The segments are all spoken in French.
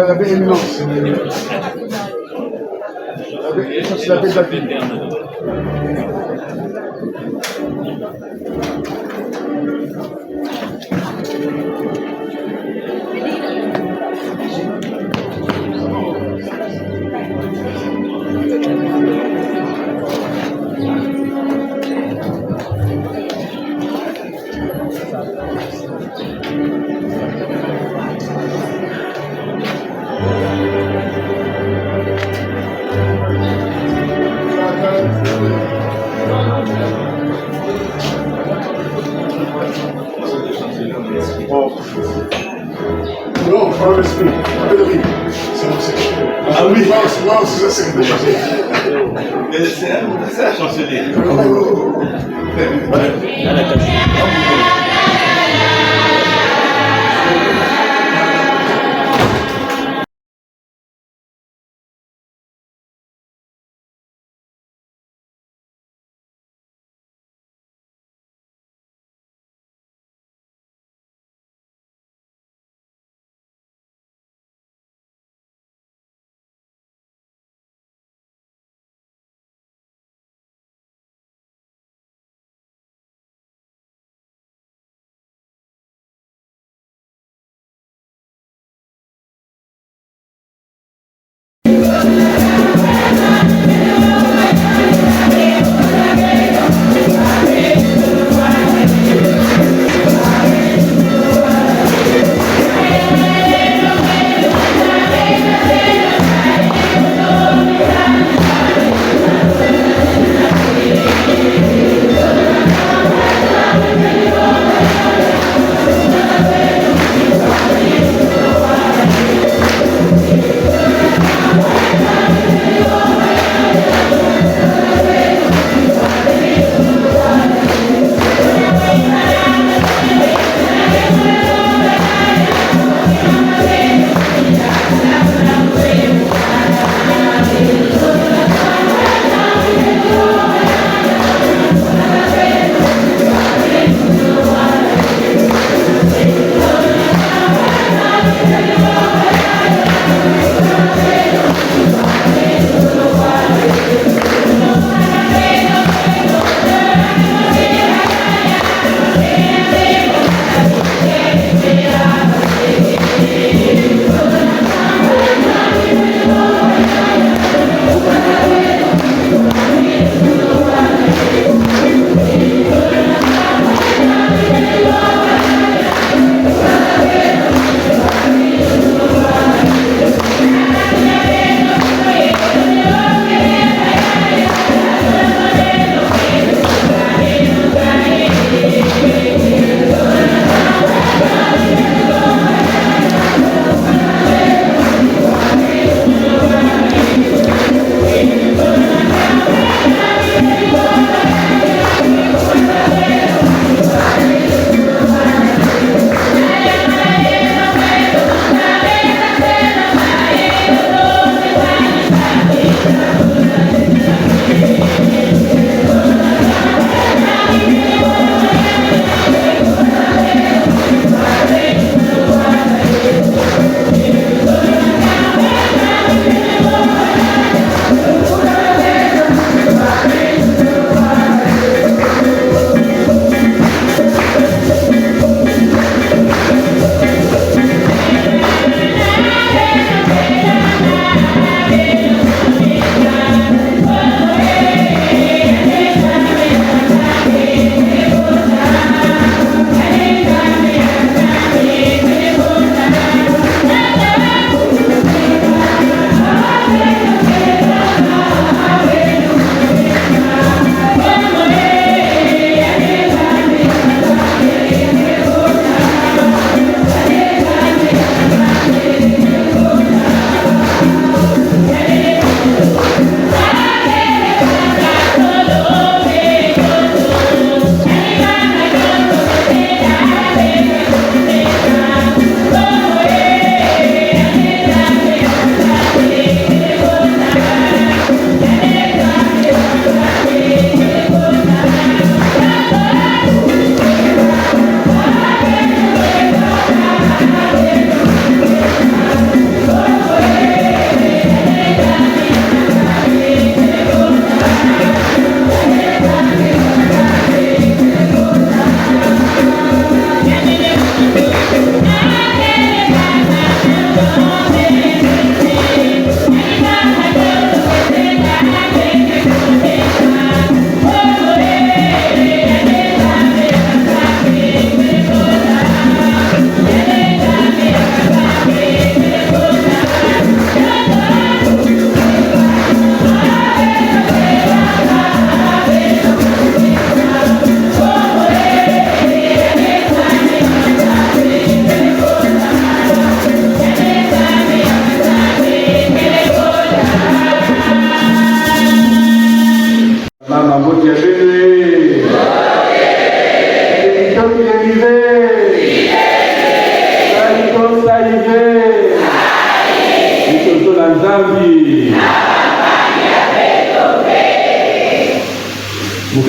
La baie éminence. Ça, c'est la baie de la ville. Non, pas le respect. Ah oui, non, c'est ça, c'est déjà. Mais c'est un chancelier.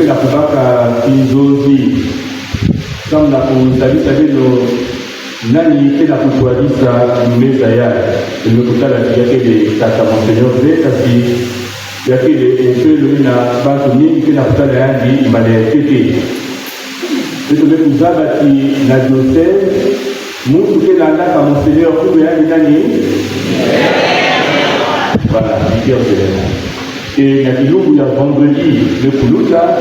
na kubaka kinzozi kama na kutabisa vino nani tena kutualisa meza yake nimekutana yake de kata Monseigneur kasi yake de mpelo na batu nyingi tena kutana yangi imani tete ndio tumekuzaba ki na diocese mtu tena ndaka Monseigneur kwa yangi nani voilà Pierre de et na kilungu ya vendredi le kuluta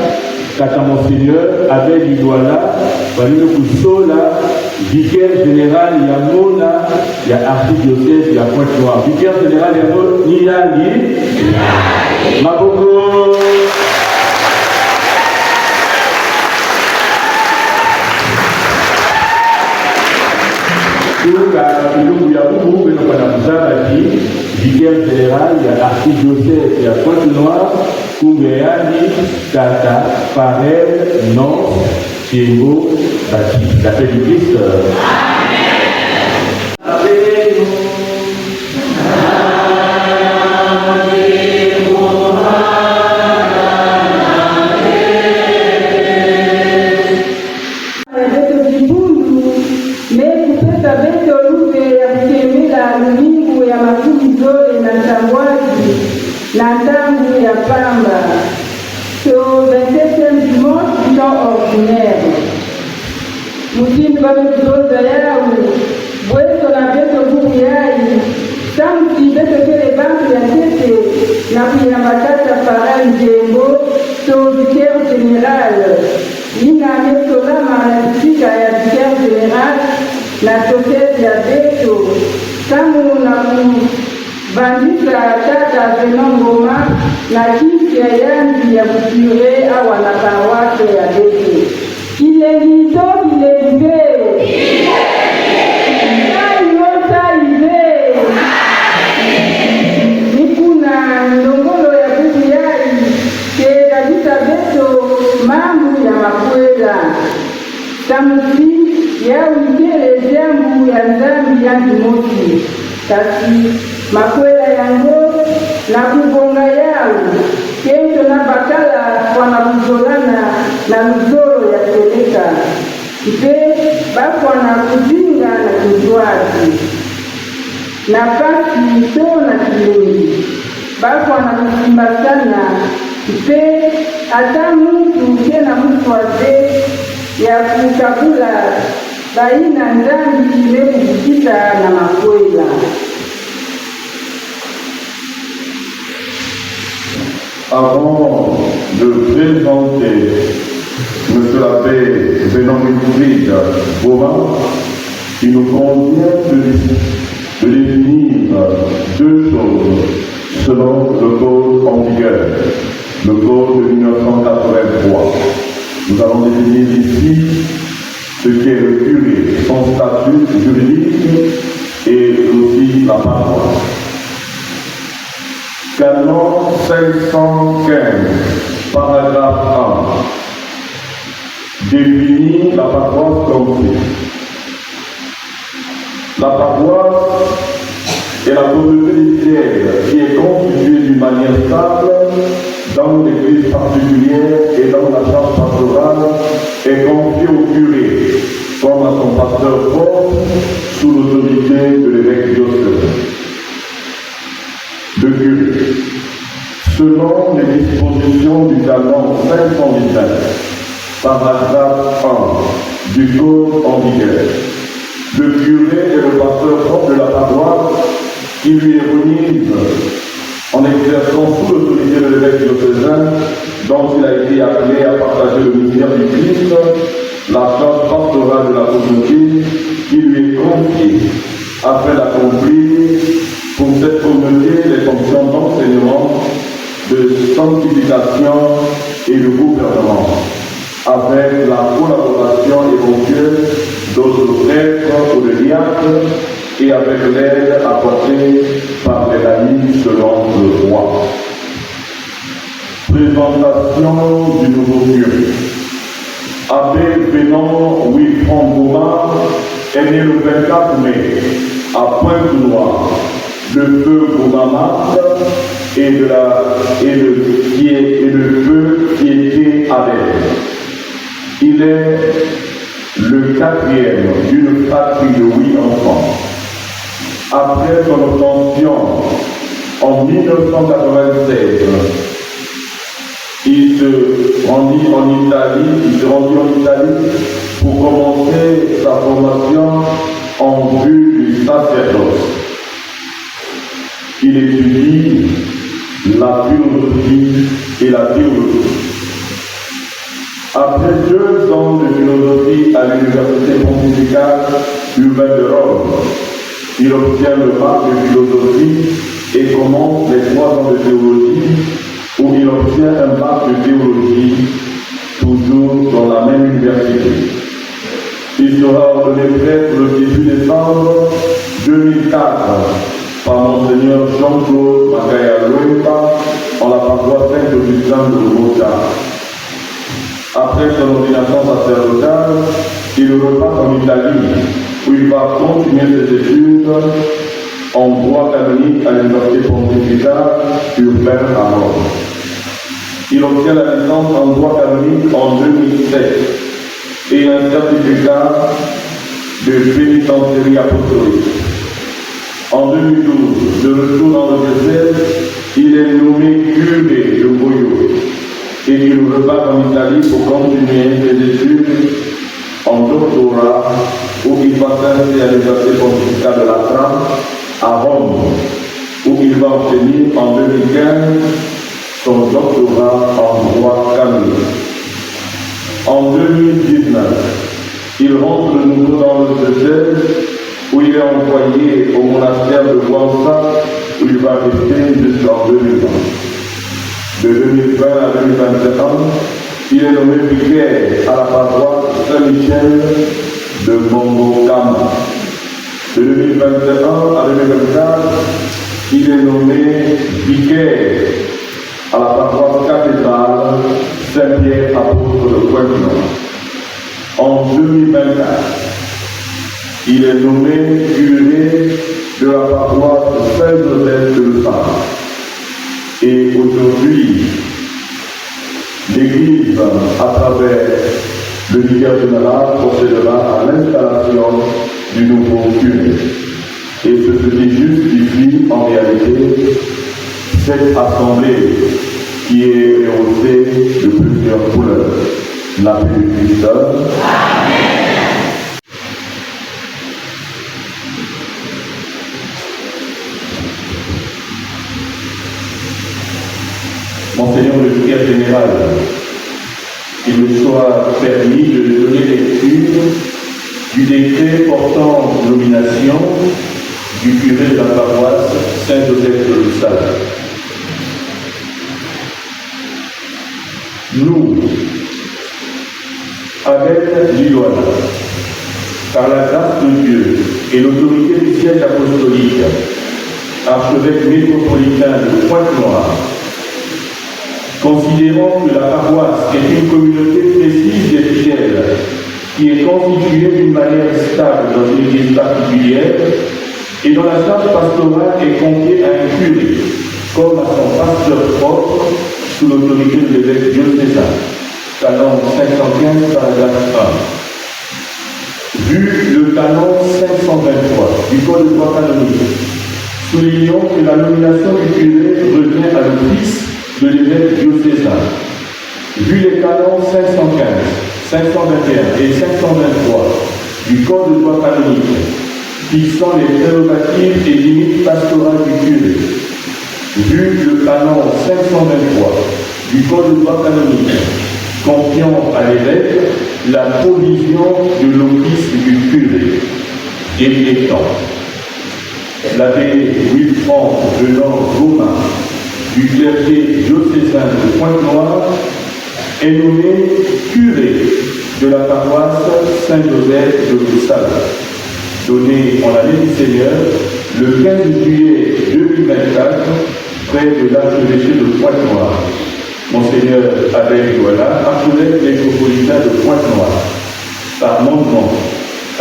kata Monseigneur avait l'Idoala walio kusola vicaire général ya Mona ya archidiocèse ya Pointe-Noire. Vicaire général ya Mona ni yangi Maboko Kuka kilungu ya Ubu beno pana kuzabaki vicaire général ya archidiocèse ya Pointe-Noire kumbe yangi tata Farel non Thibaut Baptiste, la paix du Christ. na ntangu ya pamba so 27e dimanche du temps ordinaire mutini babetuzoza yawe bweso na beto nguvu yai samti beto kele bantu ya tete na kuyambatata Fara Njembo so vicaire général nina amesolama na disika ya vicaire général na diocèse ya Beto kamu na bandika tata Venon Ngoma na kisi ya yangi ya kukure awa na paroisse ya Beto kilelito kilelibe nikuna ndongolo ya buku yai ke kabisa Beto mambu ya makwela tamusi ya wikele jambu ya nzambi ya ndimosi kasi makwela yango na kubonga yao kento na bakala wana kuzolana na mzoro ya seleka ipe bakwa na kuzinga na kujwazi nafasi to na kilungi bakwa na kusimba sana ipe hata mtu kena mtu waze ya kukabula baina ndani ile kujikita na makwela. Avant de présenter M. l'abbé Venon Wilfried Bauvain, il nous convient de définir deux choses selon le code en vigueur, le code de 1983. Nous allons définir ici ce qu'est le curé, son statut juridique et aussi la paroisse. Canon 515, paragraphe 1, définit la paroisse comme suit. La paroisse est la communauté litière qui est constituée d'une manière stable dans l'église particulière et dans la charge pastorale est confiée au curé comme à son pasteur propre sous l'autorité de l'évêque diocésain. Le curé, selon les dispositions du canon 519, paragraphe 1 du code en vigueur, le curé est le pasteur propre de la paroisse qui lui est remise en exerçant sous l'autorité de l'évêque diocésain dont il a été appelé à partager le ministère du Christ, la charge pastorale de la communauté qui lui est confiée afin d'accomplir pour cette communauté les fonctions d'enseignement, de sanctification et de gouvernement, avec la collaboration éventuelle d'autres prêtres ou de diacres et avec l'aide apportée par les amis selon le roi. Présentation du nouveau curé. Abbé Venon Wilfried Bauvain est né le 24 mai à Pointe-Noire, le feu Bauvain et le feu qui était Abel. Il est le quatrième d'une fratrie de 8 enfants. Après son obtention en 1996, il se rendit en Italie pour commencer sa formation en vue du sacerdoce. Il étudie la philosophie et la théologie. Après 2 ans de philosophie à l'Université pontificale urbaine de Rome, il obtient le bac de philosophie et commence les 3 ans de théologie, où il obtient un bac de théologie, toujours dans la même université. Il sera ordonné prêtre le 18 décembre 2004 par Monseigneur Jean-Claude Magaya Loemba en la paroisse Saint-Augustin de Bogota. Après son ordination sacerdotale, il repart en Italie, où il va continuer ses études en droit canonique à l'Université pontificale urbaine à Rome. Il obtient la licence en droit canonique en 2007 et un certificat de pénitentiaire apostolique. En 2012, de retour dans le diocèse, il est nommé curé de Boyo et il repart en Italie pour continuer ses études en doctorat, où il va s'inscrire à l'Université pontificale de Latran à Rome, où il va obtenir en 2015 son doctorat en droit canonique. En 2019, il rentre de nouveau dans le diocèse, où il est envoyé au monastère de Ouansa, où il va rester jusqu'en 2020. De 2020 à 2021, il est nommé vicaire à la paroisse Saint-Michel de Mongokama. De 2021 à 2024, il est nommé vicaire à la paroisse cathédrale Saint-Pierre apôtre de Pointe-Noire. En 2024, il est nommé curé de la paroisse Saint-Joseph de Lefebvre. Et aujourd'hui, l'Église, à travers le vicaire général, procédera à l'installation du nouveau curé. Et ce qui justifie en réalité cette assemblée qui est rehaussée de plusieurs couleurs. La paix du Christ. Monseigneur le vicaire général, qu'il me soit permis de donner lecture du décret portant nomination du curé de la paroisse Saint-Joseph de Lussac. Nous, avec Lilloana, par la grâce de Dieu et l'autorité du siège apostolique, archevêque métropolitain de Pointe-Noire, considérant que la paroisse est une communauté précise des fidèles qui est constituée d'une manière stable dans une église particulière et dont la charge pastorale est confiée à un curé, comme à son pasteur propre, sous l'autorité de l'évêque diocésain. Canon 515, paragraphe 1. Vu le canon 523 du Code de droit canonique, soulignons que la nomination du curé revient à l'office de l'évêque diocésain. Vu les canons 515, 521 et 523 du Code de droit canonique, fixant les prérogatives et limites pastorales du curé, vu le canon 523 du Code de droit canonique, confiant à l'évêque la provision de l'office du curé, et étant l'abbé Wilfranc venant Romain du clergé diocésain de Pointe-Noire est nommé curé de la paroisse Saint-Joseph de Lussac, donné en l'année du Seigneur le 15 juillet 2024 près de l'archevêché de Pointe-Noire. Monseigneur Abel Douala, archevêque métropolitain de Pointe-Noire. Par mandement,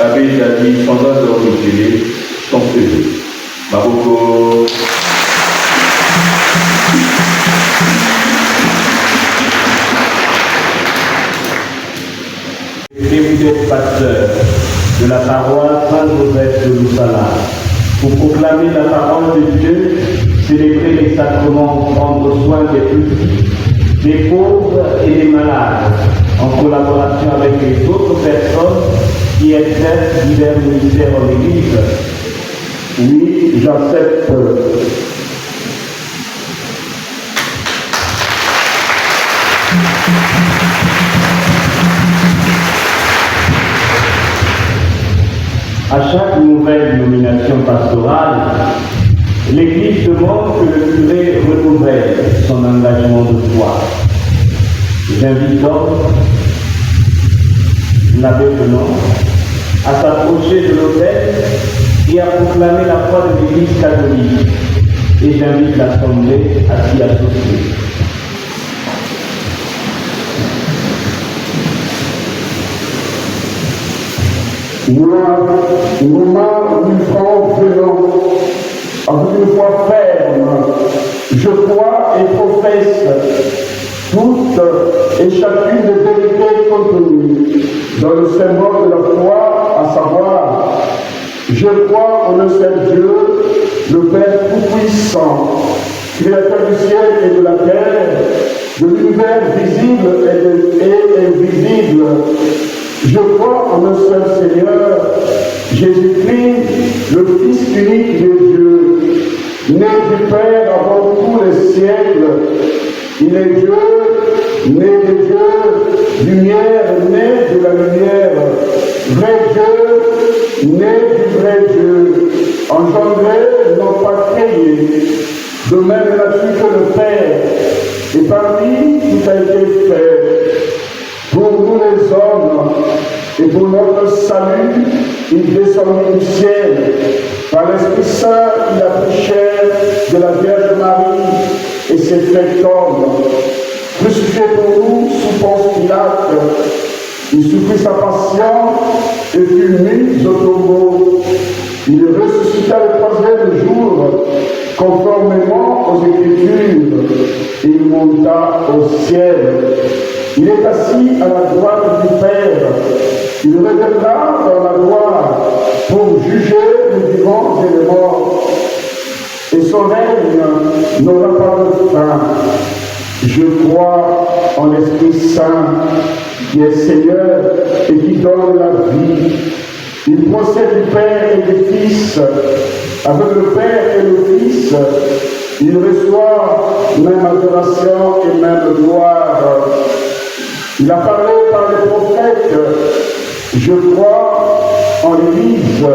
Abbé David Sandra Dormitélé, chancelier. Maroko. chef pasteur de la paroisse Saint-Joseph de Loussala, pour proclamer la parole de Dieu, célébrer les sacrements, prendre soin des petits, des pauvres et des malades, en collaboration avec les autres personnes qui exercent divers ministères en Église. Oui, j'accepte. À chaque nouvelle nomination pastorale, l'Église demande que le curé renouvelle son engagement de foi. J'invite donc l'abbé Renan à s'approcher de l'autel et à proclamer la foi de l'Église catholique. Et j'invite l'Assemblée à s'y associer. Moi, Franck Renan, avec une foi ferme, je crois et professe toutes et chacune des vérités contenues dans le symbole de la foi, à savoir, je crois en un seul Dieu, le Père Tout-Puissant, Créateur du ciel et de la terre, de l'univers visible et invisible. Je crois en un seul Seigneur, Jésus-Christ, le Fils unique de Dieu, né du Père avant tous les siècles. Il est Dieu, né de Dieu, lumière, né de la lumière, vrai Dieu, né du vrai Dieu, engendré, non pas créé, de même nature que le Père, et par lui tout a été fait. Pour nous les hommes, et pour notre salut, il descendit du ciel. Par l'Esprit Saint, il a pris chair de la Vierge Marie et s'est fait homme. Crucifié pour nous sous Ponce Pilate, il souffrit sa passion et fut mis au tombeau. Il ressuscita le troisième jour, conformément aux Écritures, et il monta au ciel. Il est assis à la droite du Père. Il reviendra dans la gloire pour juger les vivants et les morts. Et son règne n'aura pas de fin. Je crois en l'Esprit Saint, qui est Seigneur et qui donne la vie. Il procède du Père et du Fils. Avec le Père et le Fils, il reçoit même adoration et même gloire. Il a parlé par les prophètes. Je crois en l'Église,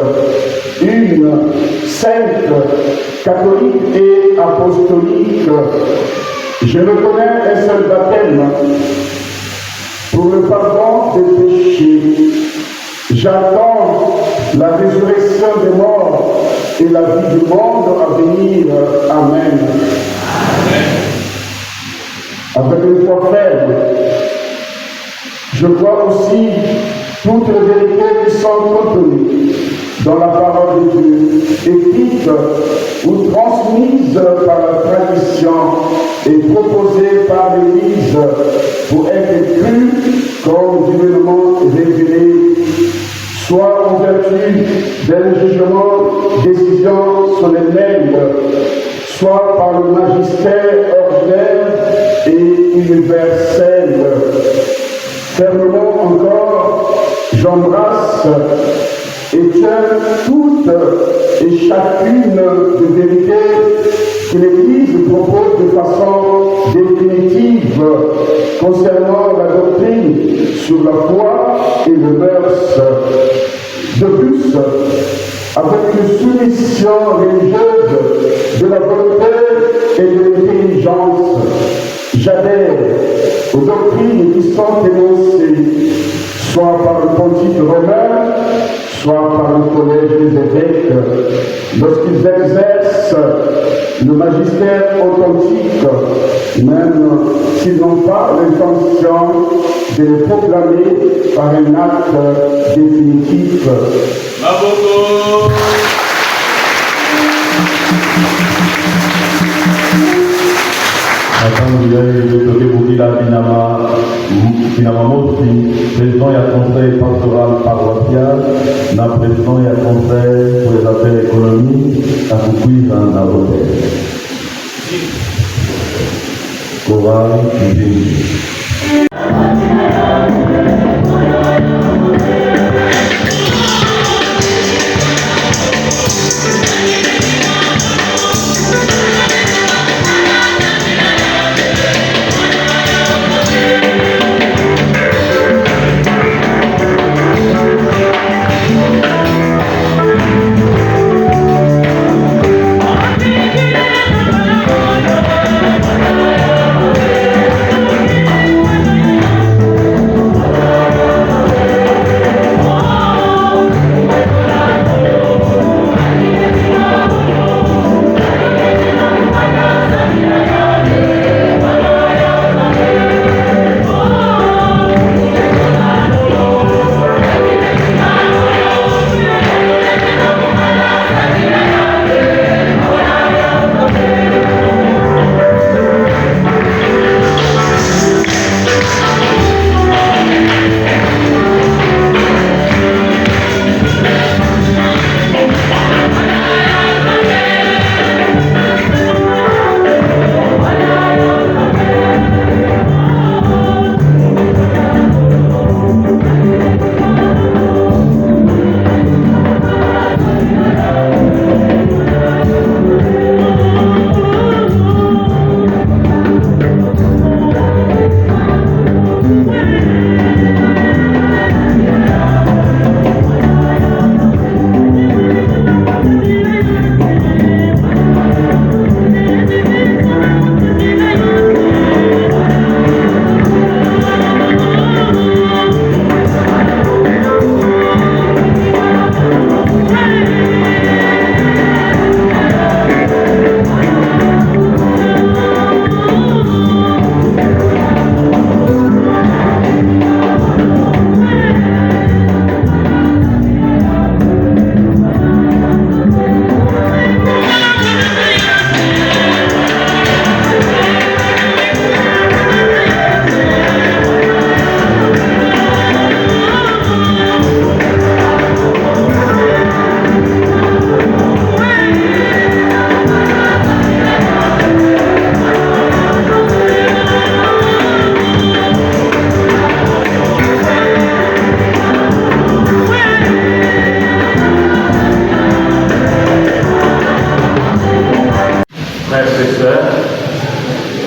une sainte, catholique et apostolique. Je reconnais un seul baptême pour le pardon des péchés. J'attends la résurrection des morts et la vie du monde à venir. Amen. Avec une foi ferme, je crois aussi toutes les vérités qui sont contenues dans la parole de Dieu, écrites ou transmises par la tradition et proposées par l'Église pour être crues comme divinement révélé, soit en vertu d'un jugement, décision solennelle, soit par le magistère ordinaire et universel. Fermement encore, j'embrasse et tiens toutes et chacune des vérités que l'Église propose de façon définitive concernant la doctrine sur la foi et le mœurs. De plus, avec une soumission religieuse de la volonté et de l'intelligence, j'adhère aux doctrines qui sont énoncées, soit par le pontife romain, soit par le collège des évêques, lorsqu'ils exercent le magistère authentique, même s'ils n'ont pas l'intention de le proclamer par un acte définitif. Bravo. Alhamdulillah, le Bukila Binama Motri, président et conseil pastoral paroissiale, na président et conseil pour les affaires économiques, à Kukuiza na hôtel. Chorale Divine.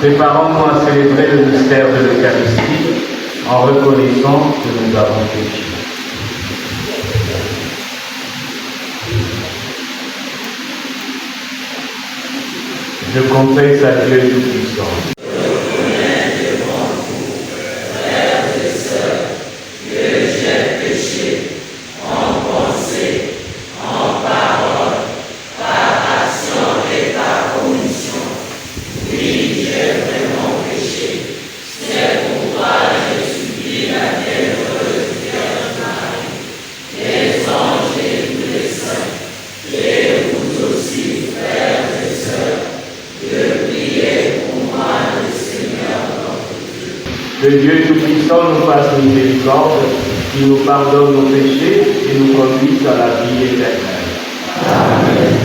Préparons-nous à célébrer le mystère de l'Eucharistie en reconnaissant que nous avons péché. Je confesse à Dieu Tout-Puissant. Que Dieu Tout-Puissant nous fasse miséricorde, qui nous pardonne nos péchés et nous conduise à la vie éternelle. Amen.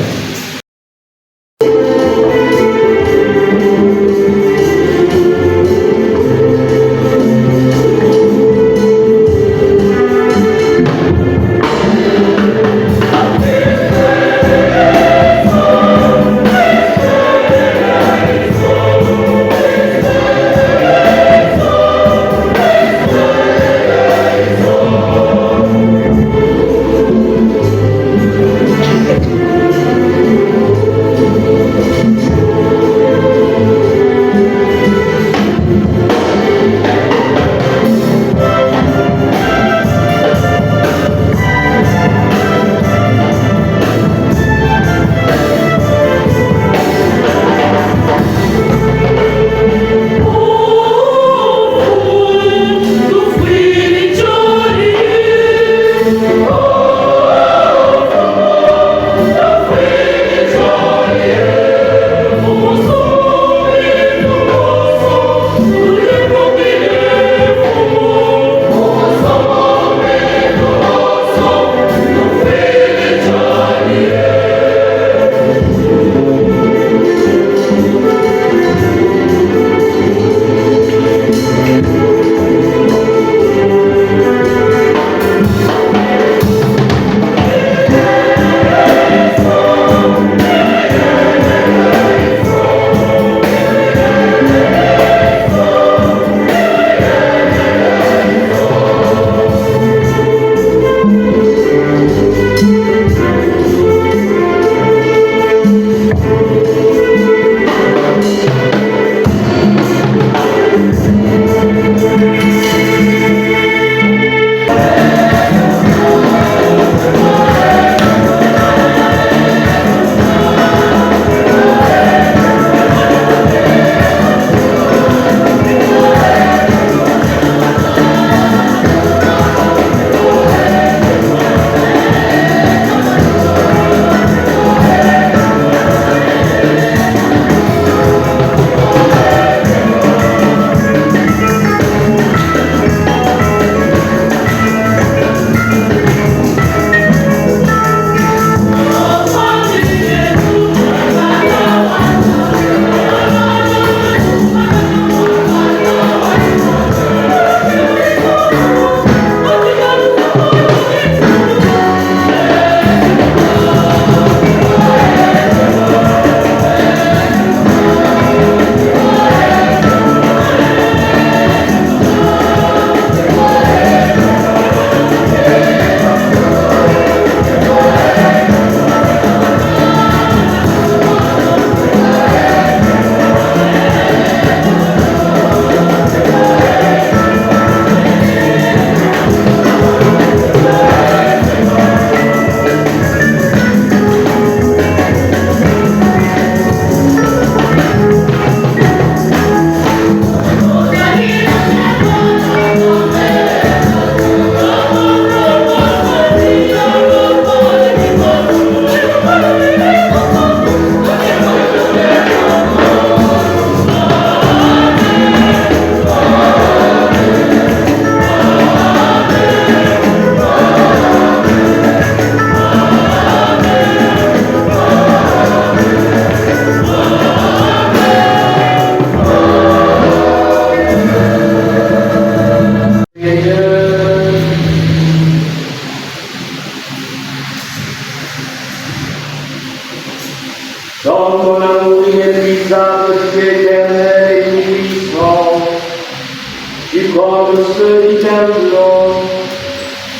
ceux qui t'aiment l'homme,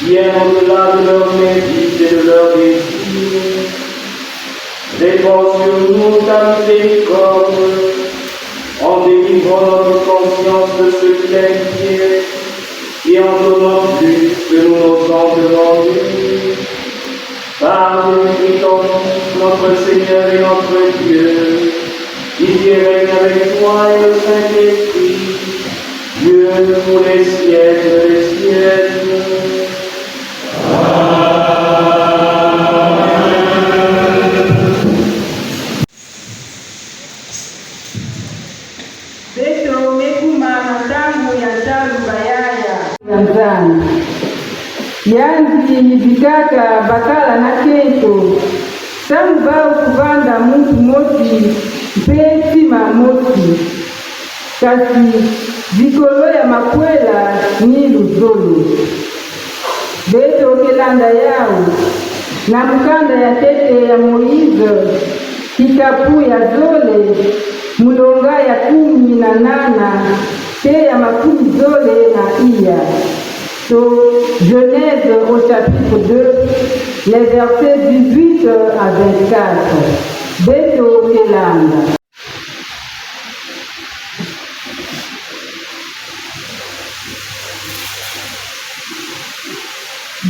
bien au-delà de leur mérite et de leur désir. Répands sur nous ta miséricorde, en délivrant notre conscience de ce qui t'inquiète, et en donnant plus que nous n'osons demander. Par Jésus-Christ, ton Fils, notre Seigneur et notre Dieu, qui vit et règne avec toi et le Saint-Esprit, Dieu pour les siècles des siècles. Beto mekumana tangu ya talu bayaya yanzani yanzi vikaka bakala na keto tangu bao kuvanda muntu moti mpesi mamoti kasi vikolo ya makwela ni luzolo beto kelanda yao na mukanda ya tete ya Moize kikapu ya zole mulonga ya 18 te ya makumi zole na iya. So, Genèse au chapitre 2, les versets 18 à 24. Beto kelanda.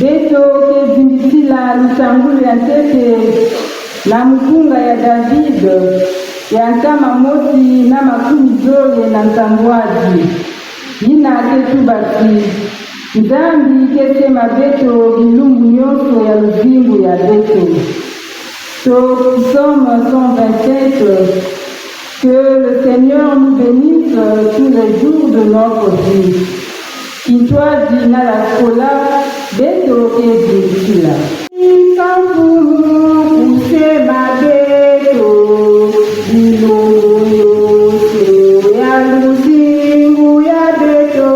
Beto kezimbitila lusangulu ya ntete na mkunga ya David ya nkama moti na makumi zole na ntambwaji yina ketu basi nzambi kesema beto bilumbu nyonso ya lubingu ya beto. So, Psaume 127, que le Seigneur nous bénisse tous les jours de notre vie. Kitwaji na la skola beto kezikila. Kamfumu kusema beto bilungu yose ya luzingu ya beto.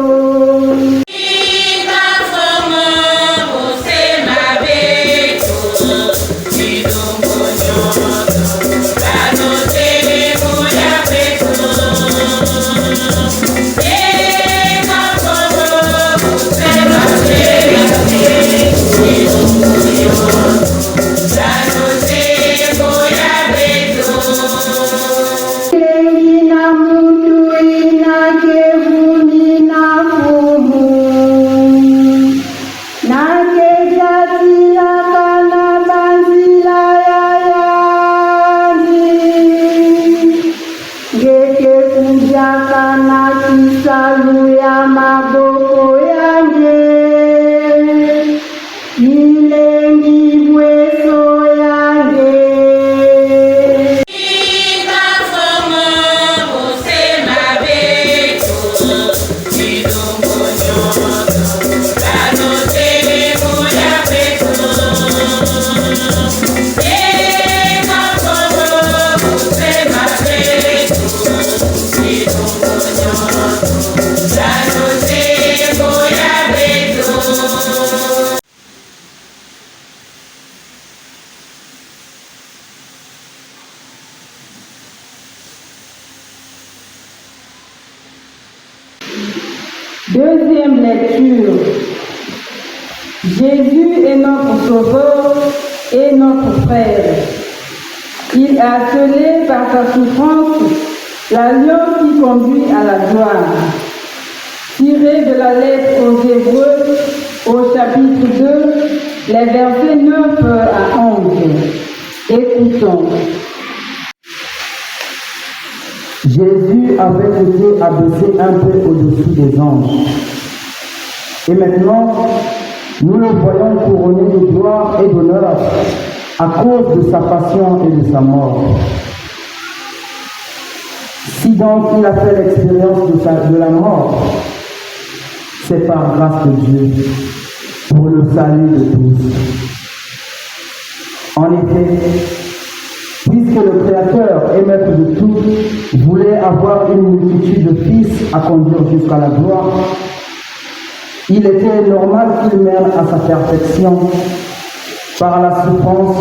Deuxième lecture. Jésus est notre Sauveur et notre Frère. Il a scellé par sa souffrance l'alliance qui conduit à la gloire. Tiré de la lettre aux Hébreux, au chapitre 2, les versets 9 à 11. Écoutons. Jésus avait été abaissé un peu au-dessus des anges. Et maintenant, nous le voyons couronné de gloire et d'honneur à cause de sa passion et de sa mort. Si donc il a fait l'expérience de la mort, c'est par grâce de Dieu, pour le salut de tous. En effet, puisque le Créateur et Maître de tout voulait avoir une multitude de fils à conduire jusqu'à la gloire, il était normal qu'il mène à sa perfection par la souffrance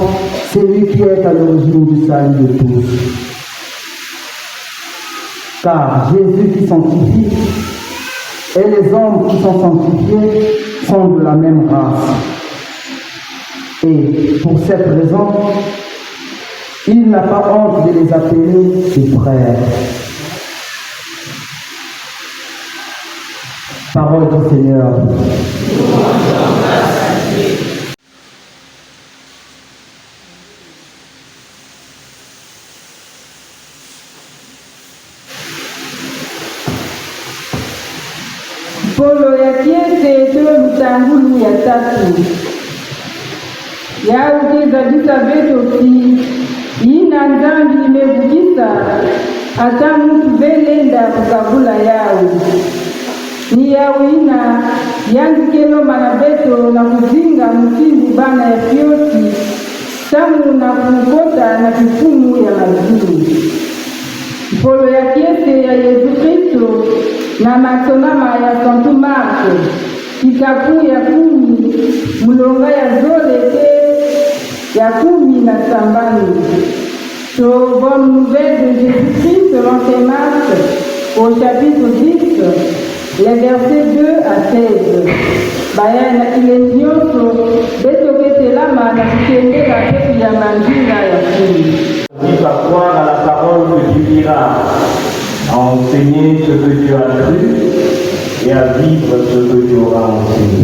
celui qui est à l'origine du salut de tous. Car Jésus qui sanctifie et les hommes qui sont sanctifiés sont de la même race. Et pour cette raison, il n'a pas honte de les appeler ses frères. Parole du Seigneur. Polo ya kiete tuwe mtangulu ya tatu. Ya ukiza vita veto ki ina nzambi imevukisa hata mtu velenda kukabula yao. Ni yao ina yangi kelo manabeto na kuzinga mtindi bana ya fioti tamu na kukota na kifumu ya mazuru. Polo ya kiete ya Yesu Kristo na masonama ya Santo Marko kikapu ya 10 mulonga ya zole te ya 10 So, bonne nouvelle de Jésus-Christ selon Saint Marc au chapitre 10, les versets 2 à 16. Baya na kilenyoto beto ketelama na kutendela pepi ya manjina ya kumi. Il va croire à la parole que Dieu dira, à enseigner ce que Dieu a cru et à vivre ce que Dieu aura enseigné.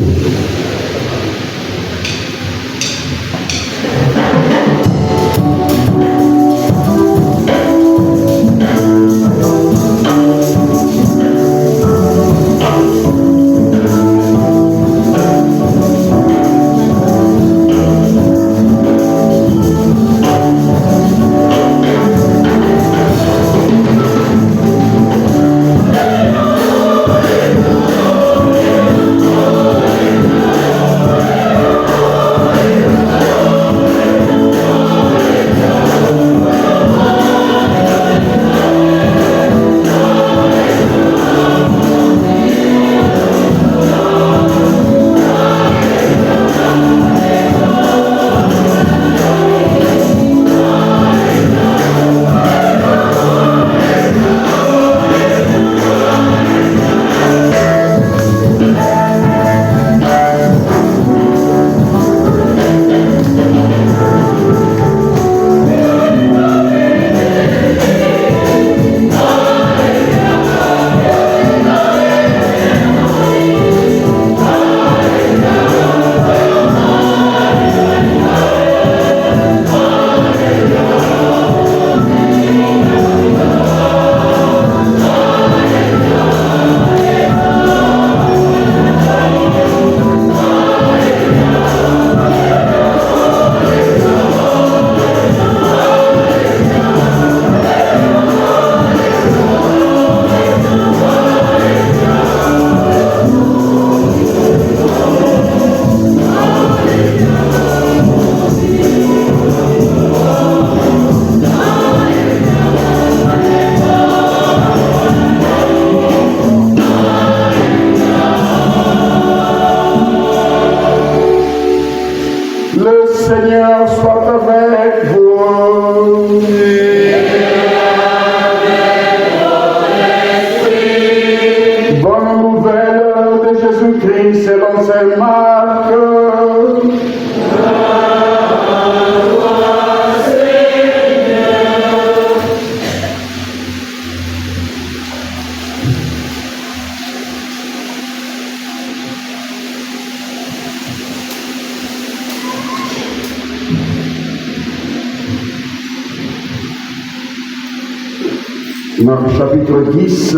Marc chapitre 10,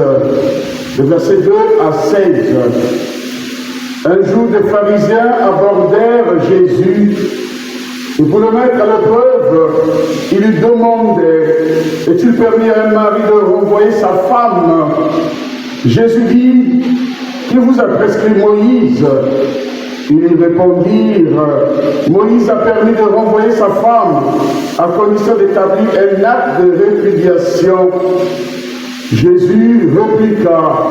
de versets 2 à 16. Un jour, des pharisiens abordèrent Jésus et pour le mettre à l'épreuve, ils lui demandaient: est-il permis à un mari de renvoyer sa femme? Jésus dit: qui vous a prescrit Moïse? Ils répondirent: Moïse a permis de renvoyer sa femme à condition d'établir un acte de répudiation. Jésus répliqua: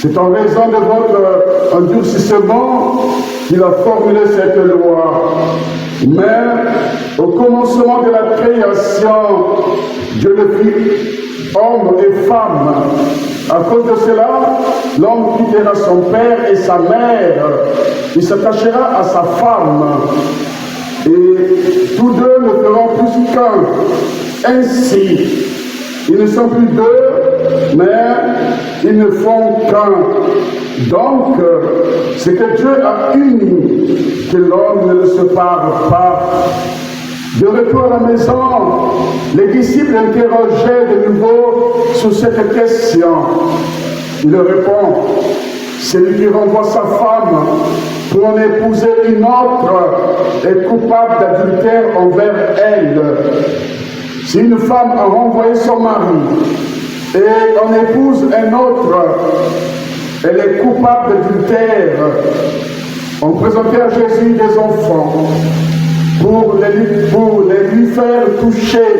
c'est en raison de votre endurcissement qu'il a formulé cette loi. Mais au commencement de la création, Dieu le fit homme et femme. À cause de cela, l'homme quittera son père et sa mère. Il s'attachera à sa femme. Et tous deux ne feront plus qu'un. Ainsi, ils ne sont plus deux, mais ils ne font qu'un. Donc, ce que Dieu a uni, que l'homme ne le sépare pas. De retour à la maison, les disciples interrogeaient de nouveau sur cette question. Il répond, celui qui renvoie sa femme pour en épouser une autre est coupable d'adultère envers elle. Si une femme a renvoyé son mari et en épouse un autre, elle est coupable d'adultère. On présentait à Jésus des enfants pour les lui faire toucher.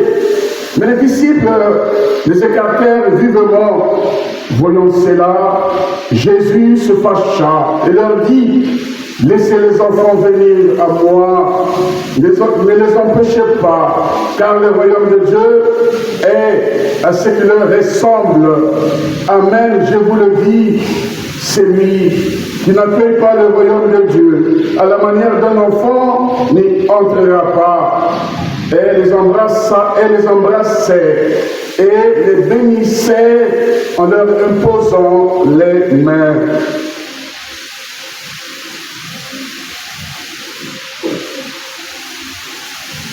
Mais les disciples les écartèrent vivement. Voyant cela, Jésus se fâcha et leur dit, laissez les enfants venir à moi, ne les empêchez pas, car le royaume de Dieu est à ce qui leur ressemble. Amen, je vous le dis, celui qui n'accueille pas le royaume de Dieu à la manière d'un enfant n'y entrera pas. Et les embrassait et les bénissait en leur imposant les mains.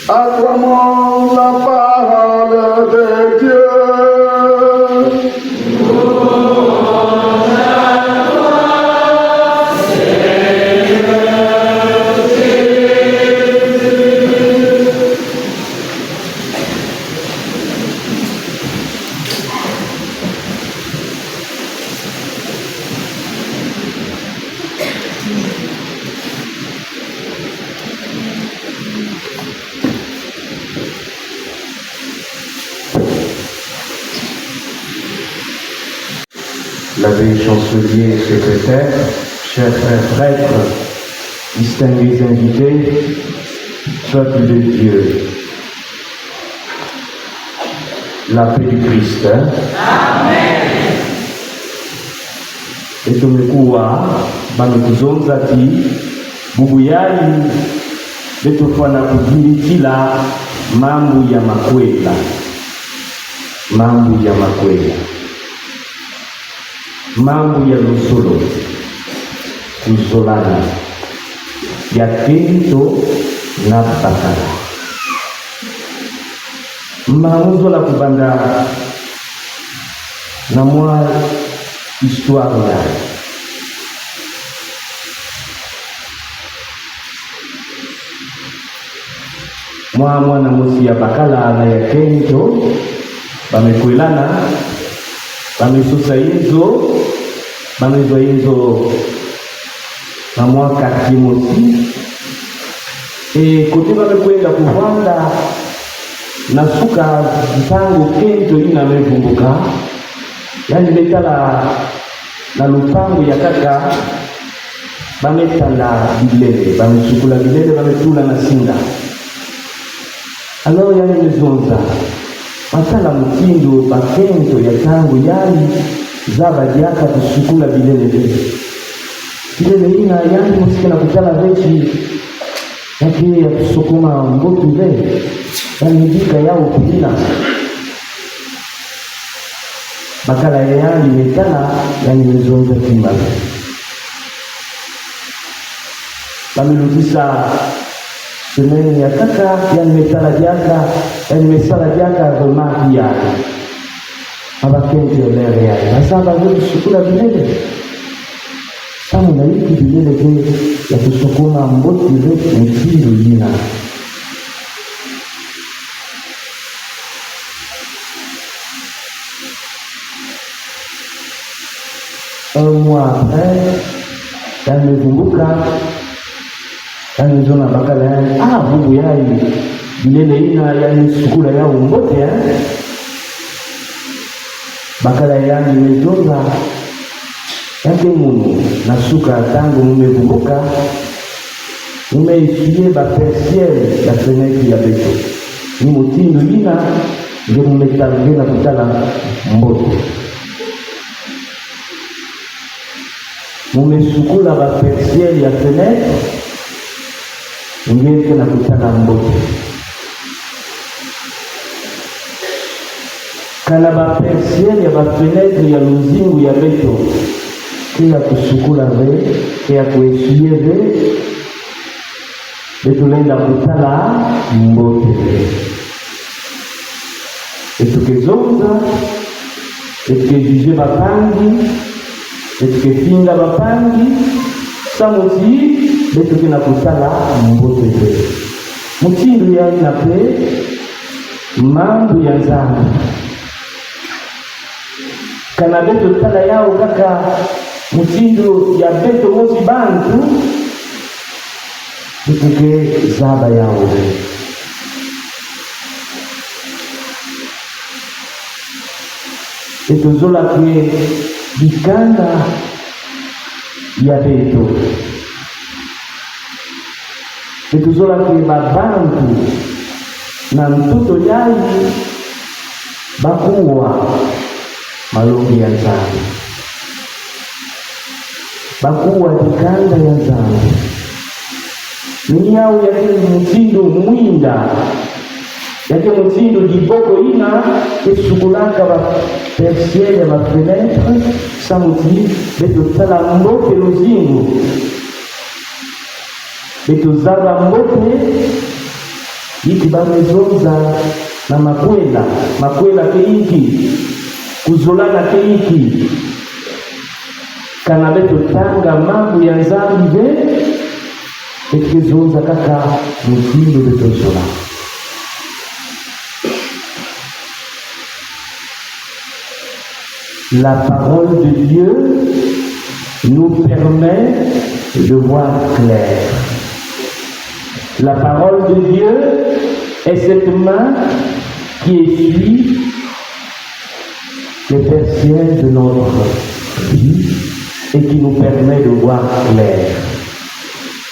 Acclamons la parole de Dieu. L'abbé chancelier secrétaire, chers frères prêtres, distingués invités, peuple de Dieu, la paix du Christ. Amen. Et tumekuwa bamekuzonzati bubuyai betofana kujilikila mambo ya makwela, mambo ya makwela, mambo ya lusolo kuzolana ya kento na bakala mamuzo la kubanda na mwa histoire ya mwana mosi ya bakala na ya kento bamekwelana bamesusa yezo bamezo yezo na mwaka kimosi kote bamekwenda kuvanda na suka mpango kento ina mevumbuka yani betala na lupango ya kaka bametala bilele bamesukula bilele bametula na singa alors yani mezonza matala mutindo bakento ya tango yani zaba diaka kusukula bilele ina yani musikina kutala vechi yake ya kusukuma mbotu mbele yani dika yao kulina bakala yani metala yani mezonza kimbali bameludisa semeni ya kaka yani metala diaka yani mesala diaka remaki yake abakente olere yake asaba zote sukula bilele samu na hiki bilele ke ya kusukuma mboti vechi mtindo jina un mois après yamekumbuka yani zona bakala yani bubu yai bilele ina yani sukula yao mbote bakala yani mezonza yake munu na suka tangu mumekumbuka mumeifie ba persienne ya fenêtre ya beto ni mutindo ina ndio mumetangia kutala mboto, mumesukula ba persienne ya fenêtre ngeke na kutala mboto, kana ba persienne ya ba fenêtre ya luzingu ya beto kia kusukula ve kia kuesuyie ve betulenda kutala mbote etukezonza etukejuge bapangi etukefinga bapangi samuti betukena kutala mbote ve mutindu yaina pe mambo ya nzambe kana beto tala yao kaka mutindo ya beto mosi bantu ikuke zaba yao etuzola ke bikanda ya beto etuzola ke babantu na mtoto yai bakuwa malongi ya nzambe, bakuwa bikanda ya nzambe ni yao yake mutindo mwinda yake mutindo diboko ina esukulaka ba persienne ba fenêtre samuti beto tala mboke luzingu beto zaba mboke iki bamezonza na makwela keiki kuzolana keiki kana beto tanga mambo ya nzambe ekezonza kaka mutindo beto zola la parole de Dieu nous permet de voir clair. La parole de Dieu est cette main qui essuie les persiennes de notre vie et qui nous permet de voir clair,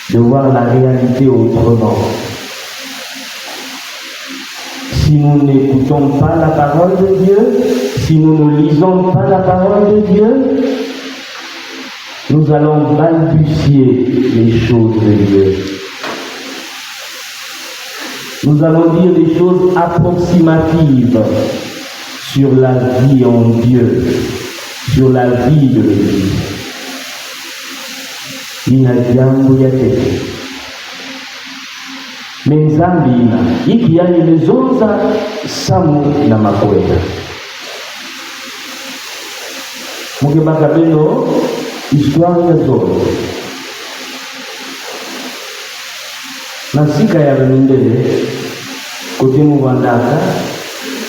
de voir la réalité autrement. Si nous n'écoutons pas la parole de Dieu, si nous ne lisons pas la parole de Dieu, nous allons balbutier les choses de Dieu. Nous allons dire des choses approximatives sur la vie en Dieu, sur la vie de l'Église. Ina jambo yake menzambina iki yani mezonza samu na makwela mukebaka beno histoire ya zolo na sika ya bendele kote mubandaka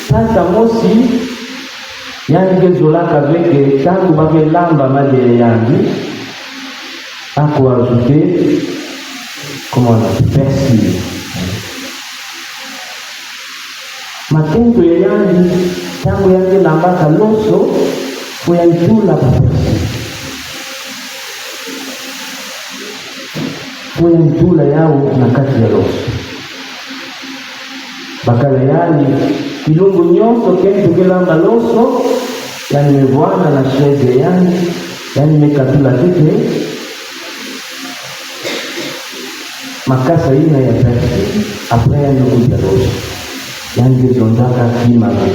tata mosi yani gezolaka veke tangu bakelamba madele yangi ako ajouter comment on appelle persil matendo ya yangi tangu yake lambaka loso kuyaitula kuyaitula yao na kati ya loso bakala yani kilungu nyonso kentu kelamba loso yani mevwana na sheze yani mekatula kike makasa ina ya persi apres ya nukuja loso yani gezondaka kimame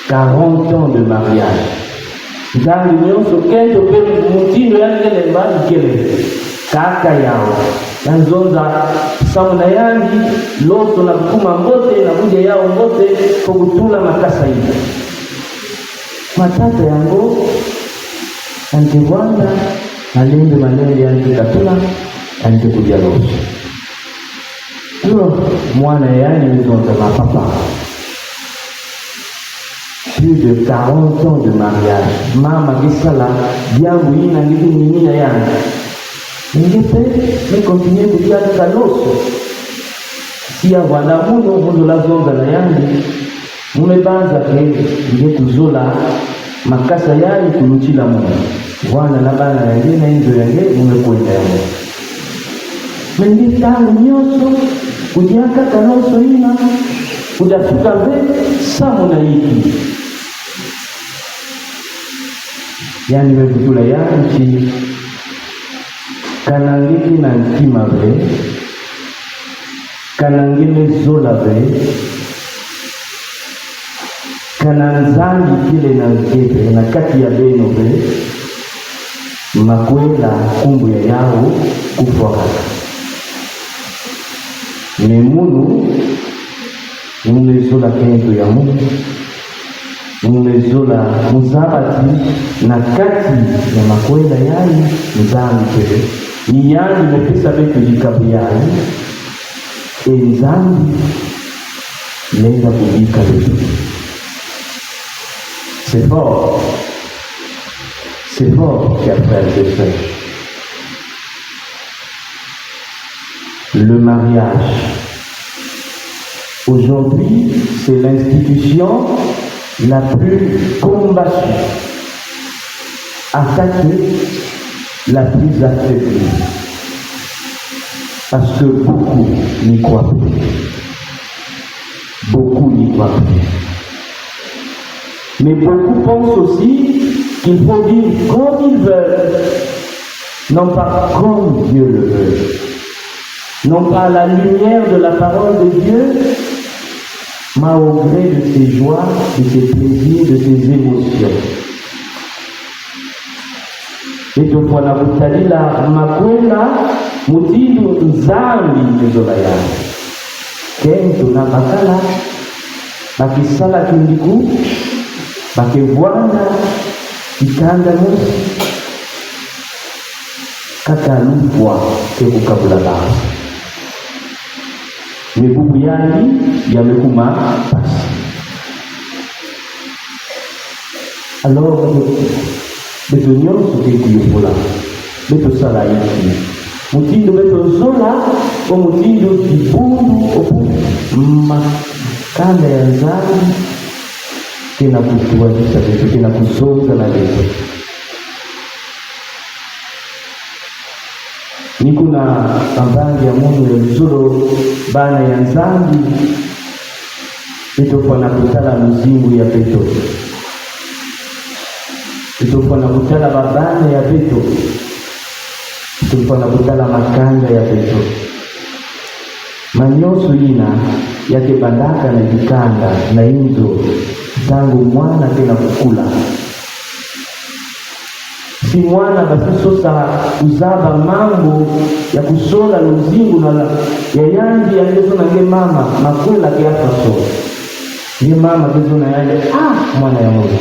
40 ans de mariage ntangi nyonso kento pe mutindo yange mbali kele kaka yao yanzonza samuna yangi loso na kukuma mbote na kuja yao mbote kukutula makasa ina matata yango antewanda alembe manende yange katula yange kuja loso ilo mwana yani mizonza mapapa plus de 40 ans de mariage mama gisala diambu ina ngidi nina yangu ningepe me continue de dire ka loso si avana muno la zonga na yangu mumebanza ke nge kuzola makasa yali kuluchila muno wana na bana yangu na ndio yangu mumekwenda yangu mengi tangu nyoso kujiaka kaloso ina udafika mbe samuna hiki yani mekutula yanchi kanangiki na ntima be kanangile zola be kananzangi kile na nkebe na kati ya beno be makwela kumbu ya yao kufuaka nemunu mulezola kento ya Mungu mulezola muzabati na kati ya makwela yayi nzangi kebe ni yani mepesa betu jikabu yayi nzangi lenda kubika betu. C'est fort, chers frères et sœurs. Le mariage, aujourd'hui, c'est l'institution la plus combattue, attaquée, la plus affaiblie. Parce que beaucoup n'y croient plus. Beaucoup n'y croient plus. Mais beaucoup pensent aussi qu'il faut vivre comme ils veulent, non pas comme Dieu le veut, non pas à la lumière de la parole de Dieu, mais au gré de ses joies, de ses plaisirs, de ses émotions. Et donc voilà, vous allez la makwela, mutindo nzambi nzola ya. Kento na bakala, bakisala kindiku, bakevwanda ikanda musi kakalufwa kekukabula lao mebubu yani yamekuma pasi. Alors beto nyonso kekuyobola beto sala iki mutindo beto zola o mutindo kibundu opu makanda ya nzambi kena kutuwazisha vitu, kena kusonga na vitu. Niko na kambangi ya Mungu ya mzuro bana ya nzambi itokuwa na kutala mzingu ya peto, itokuwa na kutala babana ya peto, itokuwa na kutala makanda ya peto. Manyoso ina yake bandaka na kikanda na inzo tangu mwana tena kukula. Si mwana basi sosa uzaba mambo ya kusola luzingu na ya yangi ya kezo na ge mama makwela ke hapa so. Ge mama kezo na yangi mwana ya Mungu.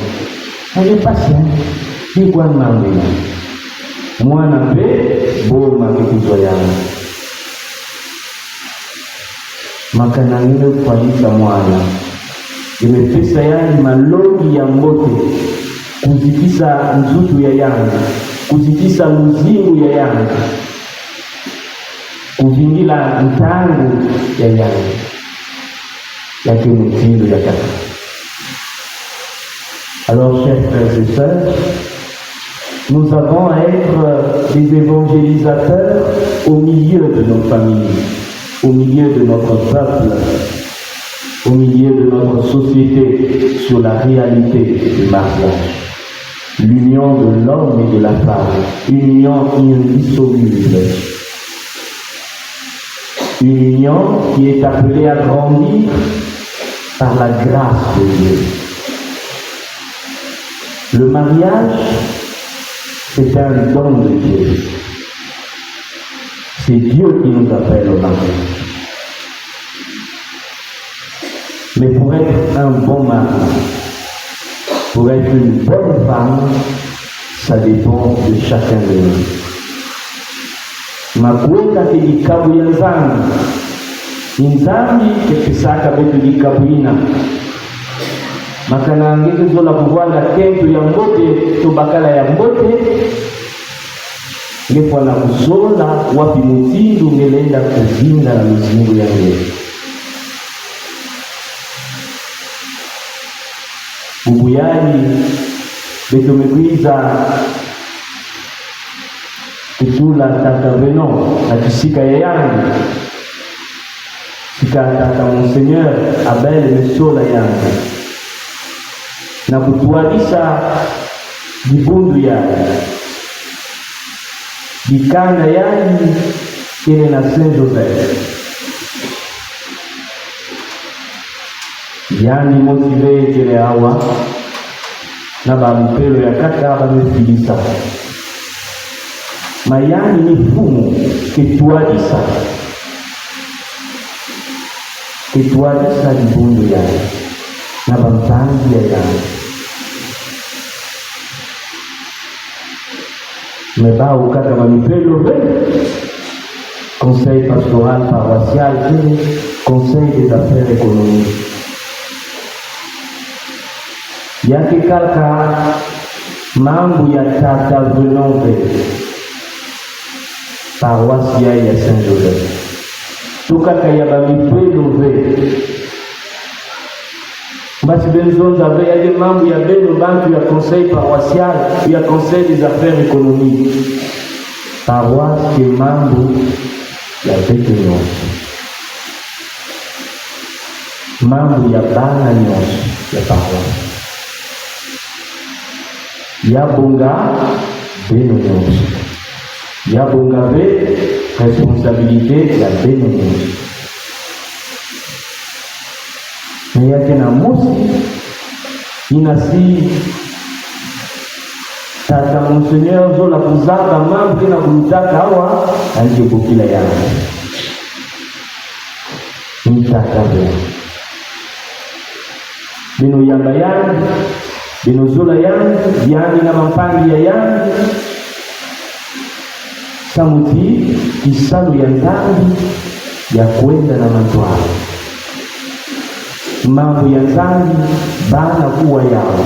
Hage pasi ni kwa mambo ya. Mwana pe boma kikuzo yangu. Makana ngine kufanyisa mwana. Imepesa yani malogi ya mbote, kuzikisa nzutu ya yanga, kuzikisa muzingu ya yanga, kuvingila ntangu ya yanga, yake mutindo ya kaka. Alors, chers frères et sœurs, nous avons à être des évangélisateurs au milieu de nos familles, au milieu de notre peuple, au milieu de notre société sur la réalité du mariage. L'union de l'homme et de la femme, une union indissoluble. Une union qui est appelée à grandir par la grâce de Dieu. Le mariage, c'est un don de Dieu. C'est Dieu qui nous appelle au mariage. Mais pour être un bon mari, pour être une bonne femme, ça dépend de chacun de nous. Makwenda kikabu ya nzambi kekisaka betu likabuina makana ngizo la kuwanda kento ya mbote tubakala ya mbote ndipo na kusola wapi mutindo ngelenda kuzinga na mizingu ya Yesu. Ubuyani betu mekwiza kutula tata veno na kisika ya yangu tikataka Monseigneur Abel Mesola yangu na kutualisha jibundu yake bikanda yani kile na Saint Joseph yani motive kile hawa na bampelo ya kaka bamefilisa mayani ni fumu kitualisha jibundu yake na bampangi ya yangu mebao kaka mamipelo conseil pastoral paroissial conseil des affaires économiques yake kaka mambo ya tata Venonve paroissia ya Saint Joseph tukaka ya mamipelo basi benzonza ve yale mambo ya beno bantu ya conseil paroissial ya conseil des affaires économiques paroisse ke mambo ya bete nyonso mambo ya bana nyonso ya paroisse ya bonga beno nyonso ya bonga ve responsabilité ya beno nyonso yake na mosi inasi tata Monseigneur zola kuzaka mambo na kulutaka hawa alije kukila yangu mtaka bino yamba yangu bino zola yangu yani na mampangi ya yangu samuti kisalu ya ndani ya kwenda na matwala mambo ya zambi bana kuwa yao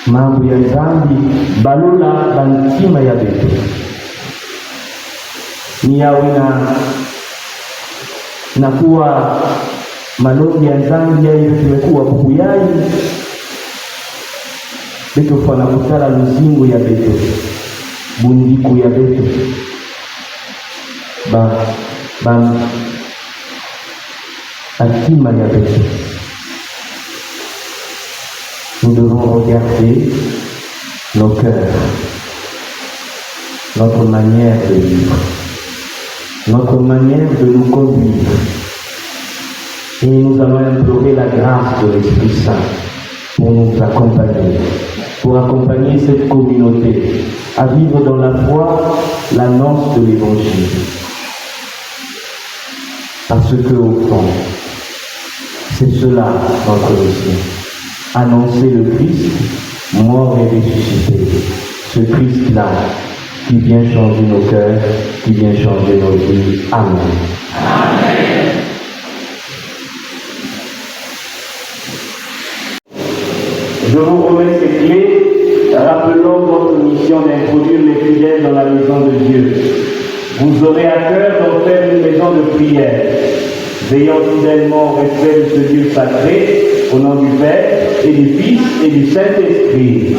mambo ya zambi balula bantima ya betu ni yawe na kuwa malongi ya zambi ya hiyo tumekuwa kukuyai betu fana kutala luzingo ya betu bundiku ya betu Akima ya betu. Nous devons regarder nos cœurs, notre manière de vivre, notre manière de nous conduire. Et nous allons implorer la grâce de l'Esprit Saint pour nous accompagner, pour accompagner cette communauté à vivre dans la foi l'annonce de l'Évangile. Parce que au fond, c'est cela notre mission. Annoncer le Christ, mort et ressuscité. Ce Christ-là qui vient changer nos cœurs, qui vient changer nos vies. Amen. Amen. Je vous remets ces clés, rappelant votre mission d'introduire les fidèles dans la maison de Dieu. Vous aurez à cœur d'en faire une maison de prière, veillant fidèlement au respect de ce Dieu sacré, au nom du Père, et du Fils, et du Saint-Esprit.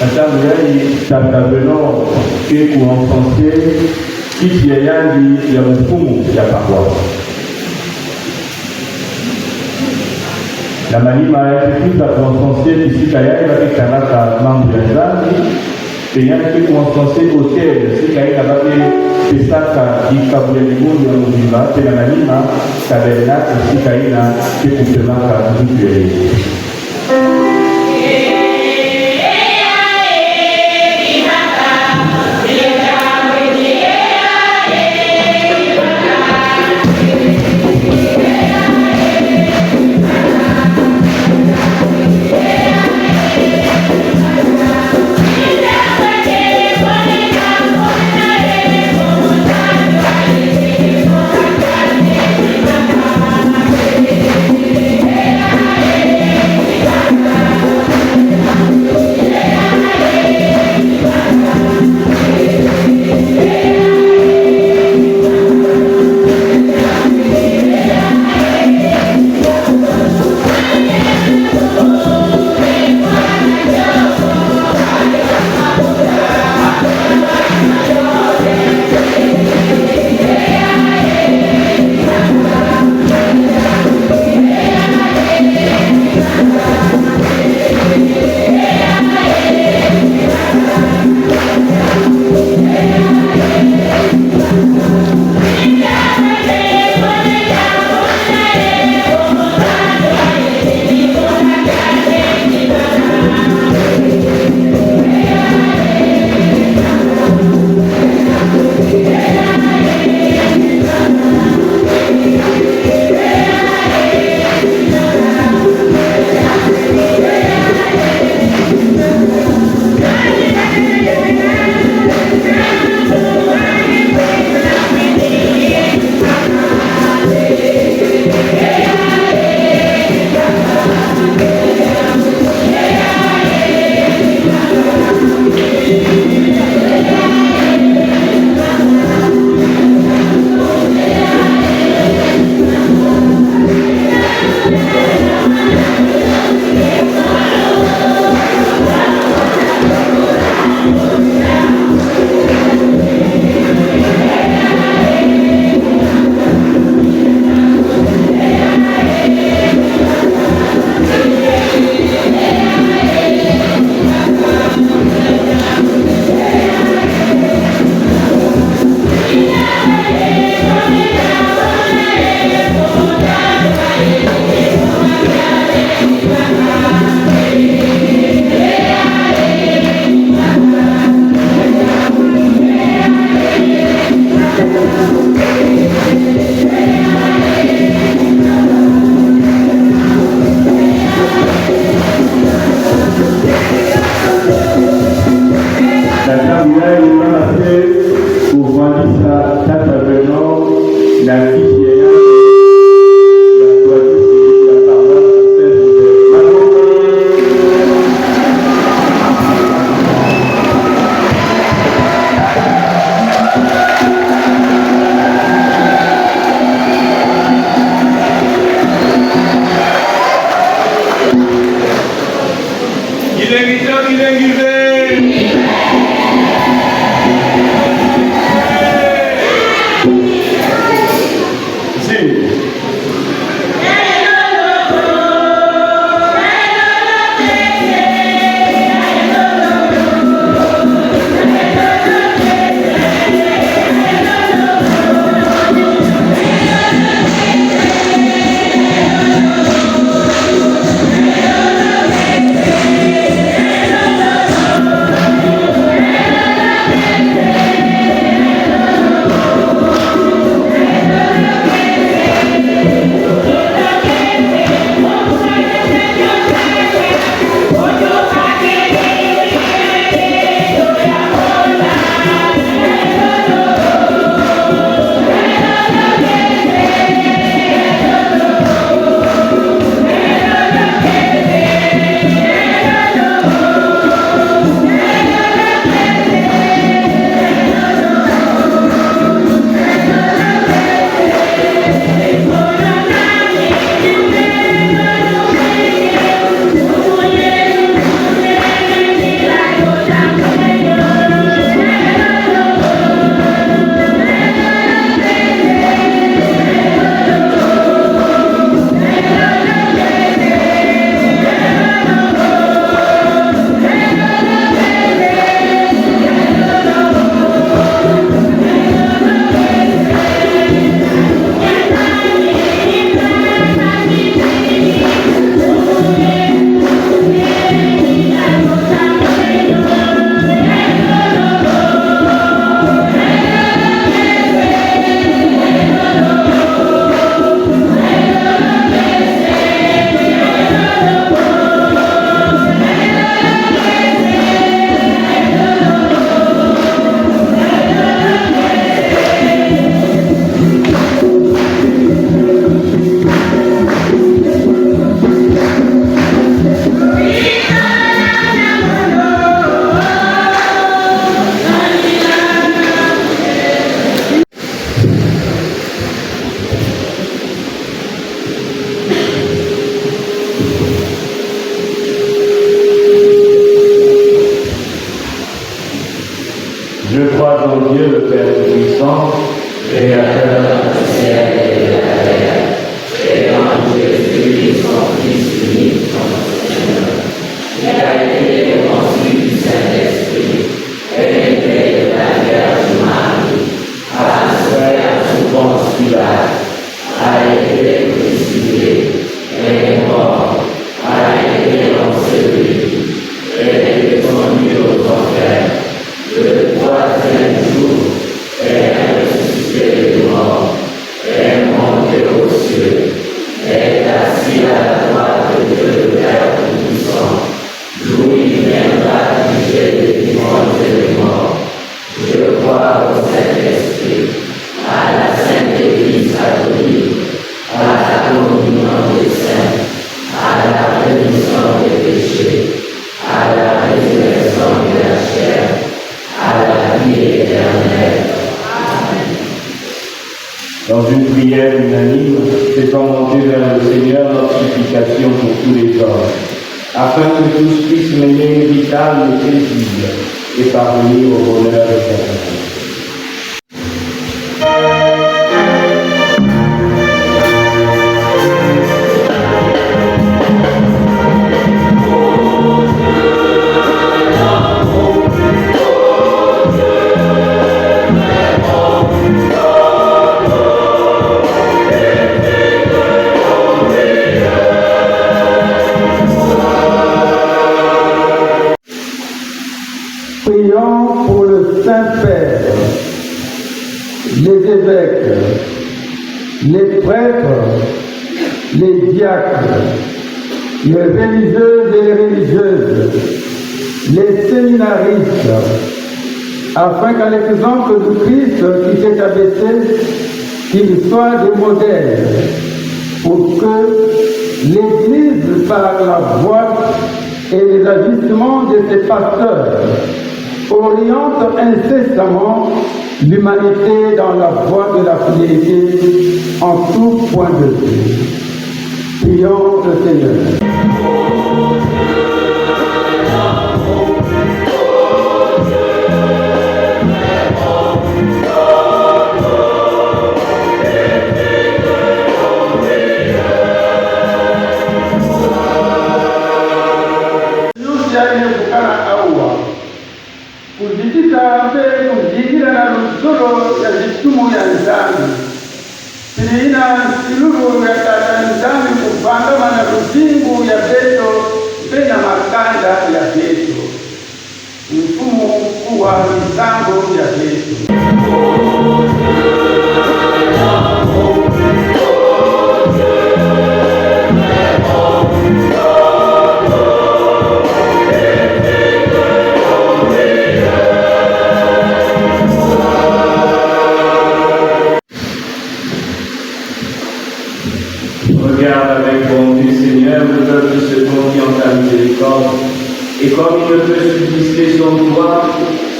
Madame Yai, Tatabenon, Keku en français, Kiti Yayandi, Yamufumu, Yaparwa. La malima a été prise en français, ici Kaya, il a fait Kanaka, membre de Zandi, et il y a Keku en français, hôtel, si Kaya a fait Pesaka, Ikabuya Limu, Yamuviva, c'est la malima, Kabelna, si Kaya, Keku Temaka, Zukuye. sang, créateur du ciel et de la terre, et en Jésus, son Fils unique, notre Seigneur, qui a été conçu du Saint-Esprit, élevé de la Vierge Marie, a souffert sous Ponce Pilate, a été crucifié, est mort, a été enseveli, est descendu aux enfers, le troisième jour, est ressuscité des morts, est monté aux cieux, est assis à la droite de Dieu le Père Tout-Puissant, d'où il viendra juger les vivants et les morts. Je crois au Saint-Esprit, à la Sainte Église catholique, à la communion des saints, à la rémission des péchés, à la résurrection de la chair, à la vie éternelle. Amen. Dans une prière unanime, faisons monter vers le Seigneur notre supplication pour tous les hommes, afin que tous puissent mener une vie calme et paisible et parvenir au bonheur éternel. Prions pour le Saint-Père, les évêques, les prêtres, les diacres, les religieuses et les religieuses, les séminaristes, afin qu'à l'exemple du Christ qui s'est abaissé, qu'ils soient des modèles, pour que l'Église, par la voix et les agissements de ses pasteurs, oriente incessamment l'humanité dans la voie de la fidélité en tout point de vue. Prions le Seigneur. Kujigira na rusoro ya vitumo ya nzambi ina silulu ya tata nzambi kupangama na ruzingu ya beto pena makanda ya beto mfumo kuwa misango ya beto. Regarde avec bonté, Seigneur, le peuple se confie en ta miséricorde, et comme il ne peut subsister sans toi,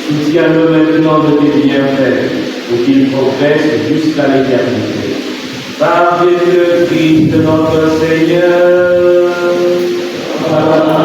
soutiens-le maintenant de tes bienfaits, pour qu'il progresse jusqu'à l'éternité. Par Jésus-Christ notre Seigneur. Amen.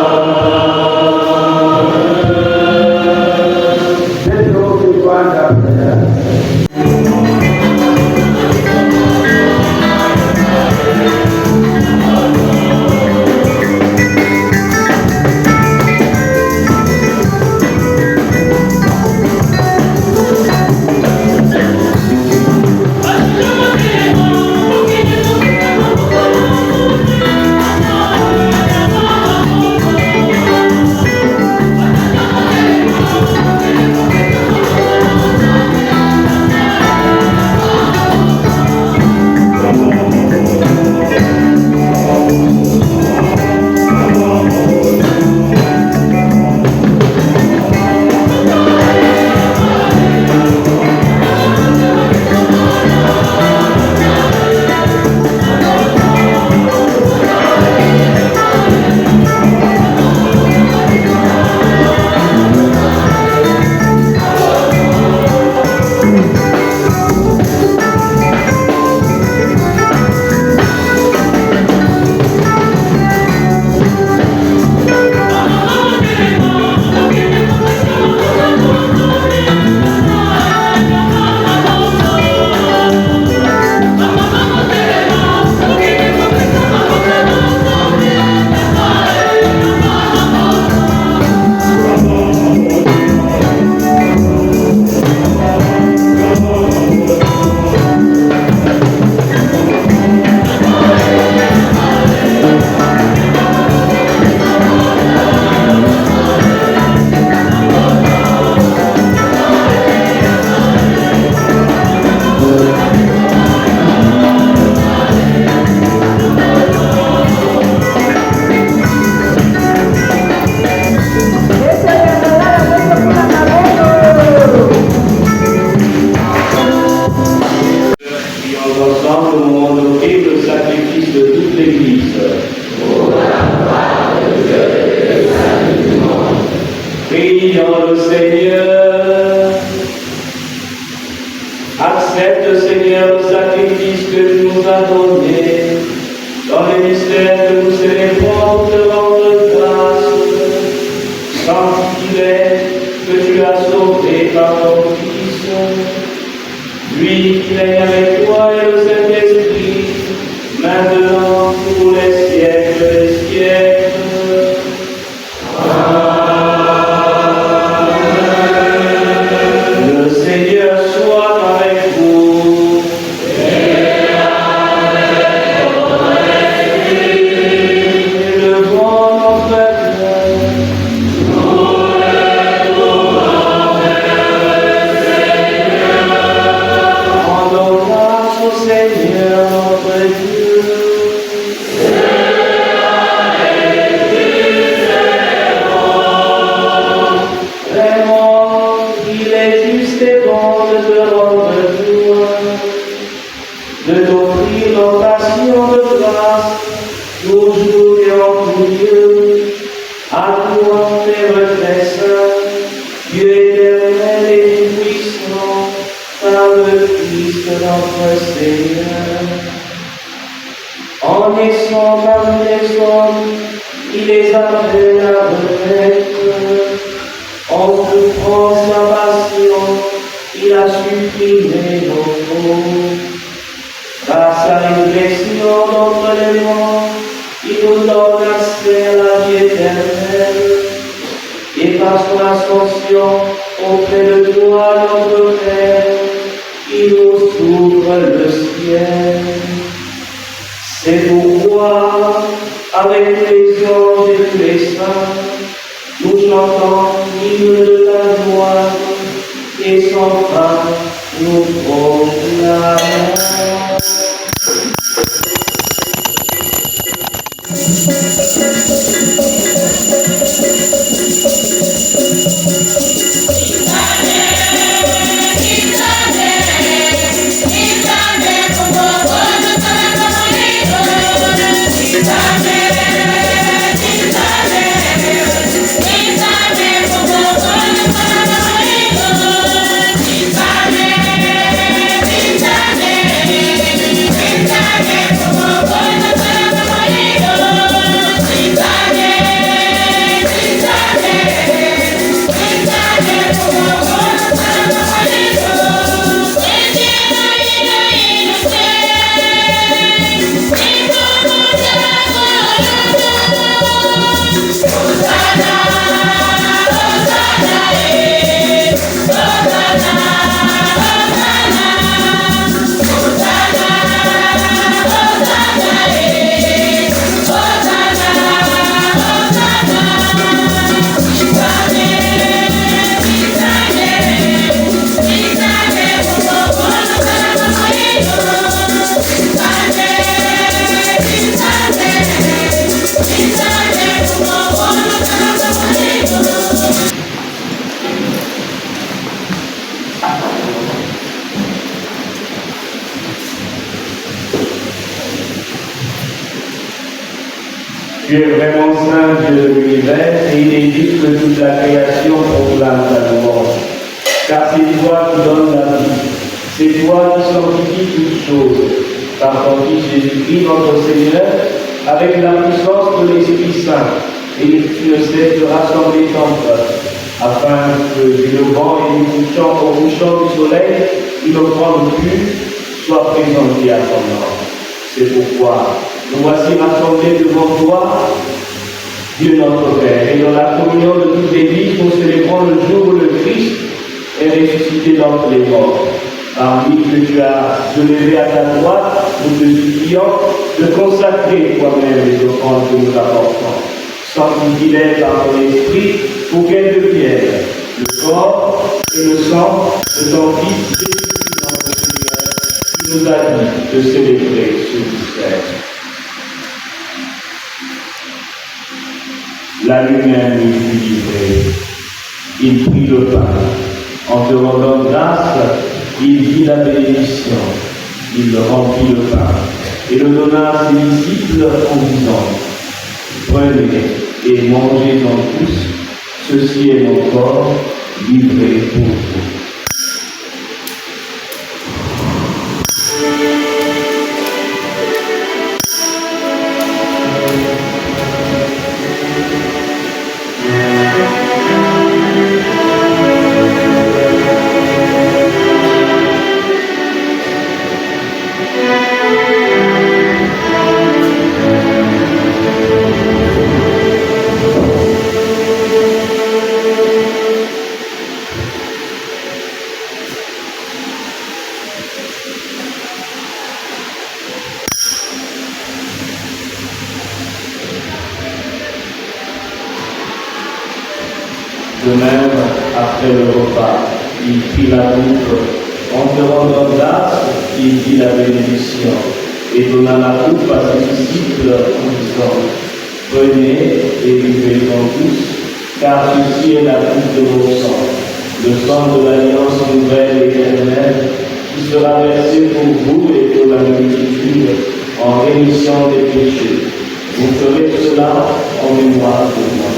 l'Église. Prions le Seigneur. Accepte, Seigneur, le sacrifice que tu nous as donné dans les mystères que nous célébrons pour te rendre grâce. Sanctifie-les que tu as sauvés par ton Fils. Lui qui règne avec toi et le Saint-Esprit, maintenant pour les siècles des siècles. Le Seigneur soit avec vous. Et avec votre esprit. Élevons notre cœur. Nous élevons vers le Seigneur. Rendons grâce au Seigneur notre Dieu. De t'offrir l'occasion de grâce, toujours et en tout lieu, à toi, Père très saint, Dieu éternel et tout-puissant, par le Christ notre Seigneur. En naissant parmi les hommes, il les appelle à renaître. En souffrant sa passion, il a supprimé nos fautes. Par sa résurrection d'entre les morts, il nous donne accès à la vie éternelle. Et par son ascension auprès de toi, notre Père, il nous ouvre le ciel. C'est pourquoi, avec les anges et tous les saints, nous chantons l'hymne de la joie et sans fin nous proclamons. Tu es vraiment saint, Dieu de l'univers, et il est juste que toute la création proclame ta louange. Car c'est toi qui donnes la vie, c'est toi qui sanctifies toutes choses, par ton Fils Jésus-Christ, notre Seigneur, avec la puissance de l'Esprit Saint, et tu ne cesses de rassembler ton peuple, afin que du levant et du couchant au couchant du soleil, une offrande pure soit présentée à ton nom. C'est pourquoi nous voici rassemblés devant toi, Dieu notre Père, et dans la communion de toute l'Église, nous célébrons le jour où le Christ est ressuscité d'entre les morts. Par lui que tu as levé à ta droite, nous te supplions de consacrer toi-même les offrandes que nous apportons. Sanctifie-les par ton esprit pour qu'elles deviennent le corps et le sang de ton Fils Jésus-Christ notre Seigneur, qui nous a dit de célébrer ce mystère. La lumière lui fut livrée. Il prit le pain. En te rendant grâce, il dit la bénédiction. Il remplit le pain et le donna à ses disciples en disant, prenez et mangez-en tous, ceci est mon corps livré pour vous. De même, après le repas, il prit la coupe, en te rendant grâce, il dit la bénédiction, et donna la coupe à ses disciples en disant, prenez et buvez-en tous, car ceci est la coupe de mon sang, le sang de l'alliance nouvelle et éternelle, qui sera versé pour vous et pour la multitude, en rémission des péchés. Vous ferez cela en mémoire de moi.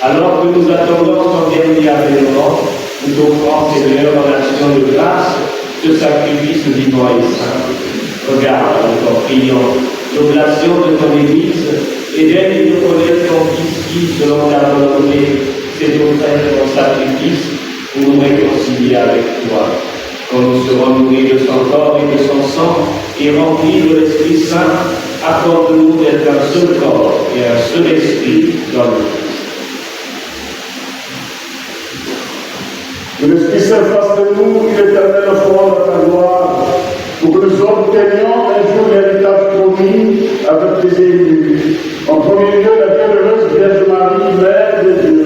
Alors que nous attendons son dernier avènement, nous offrons, Seigneur, en action de grâce, ce sacrifice vivant et saint. Regarde, nous t'en prions, l'oblation de ton Église, et d'aide de connaître ton Fils qui, selon ta volonté, s'est offert ton sacrifice pour nous réconcilier avec toi. Quand nous serons nourris de son corps et de son sang, et remplis de l'Esprit Saint, accorde-nous d'être un seul corps et un seul esprit dans le Christ. Que l'Esprit Saint fasse de nous une éternelle foi dans ta gloire, pour que nous obtenions un jour l'héritage promis avec tes élus. En premier lieu, la bienheureuse Vierge Marie, Mère de Dieu,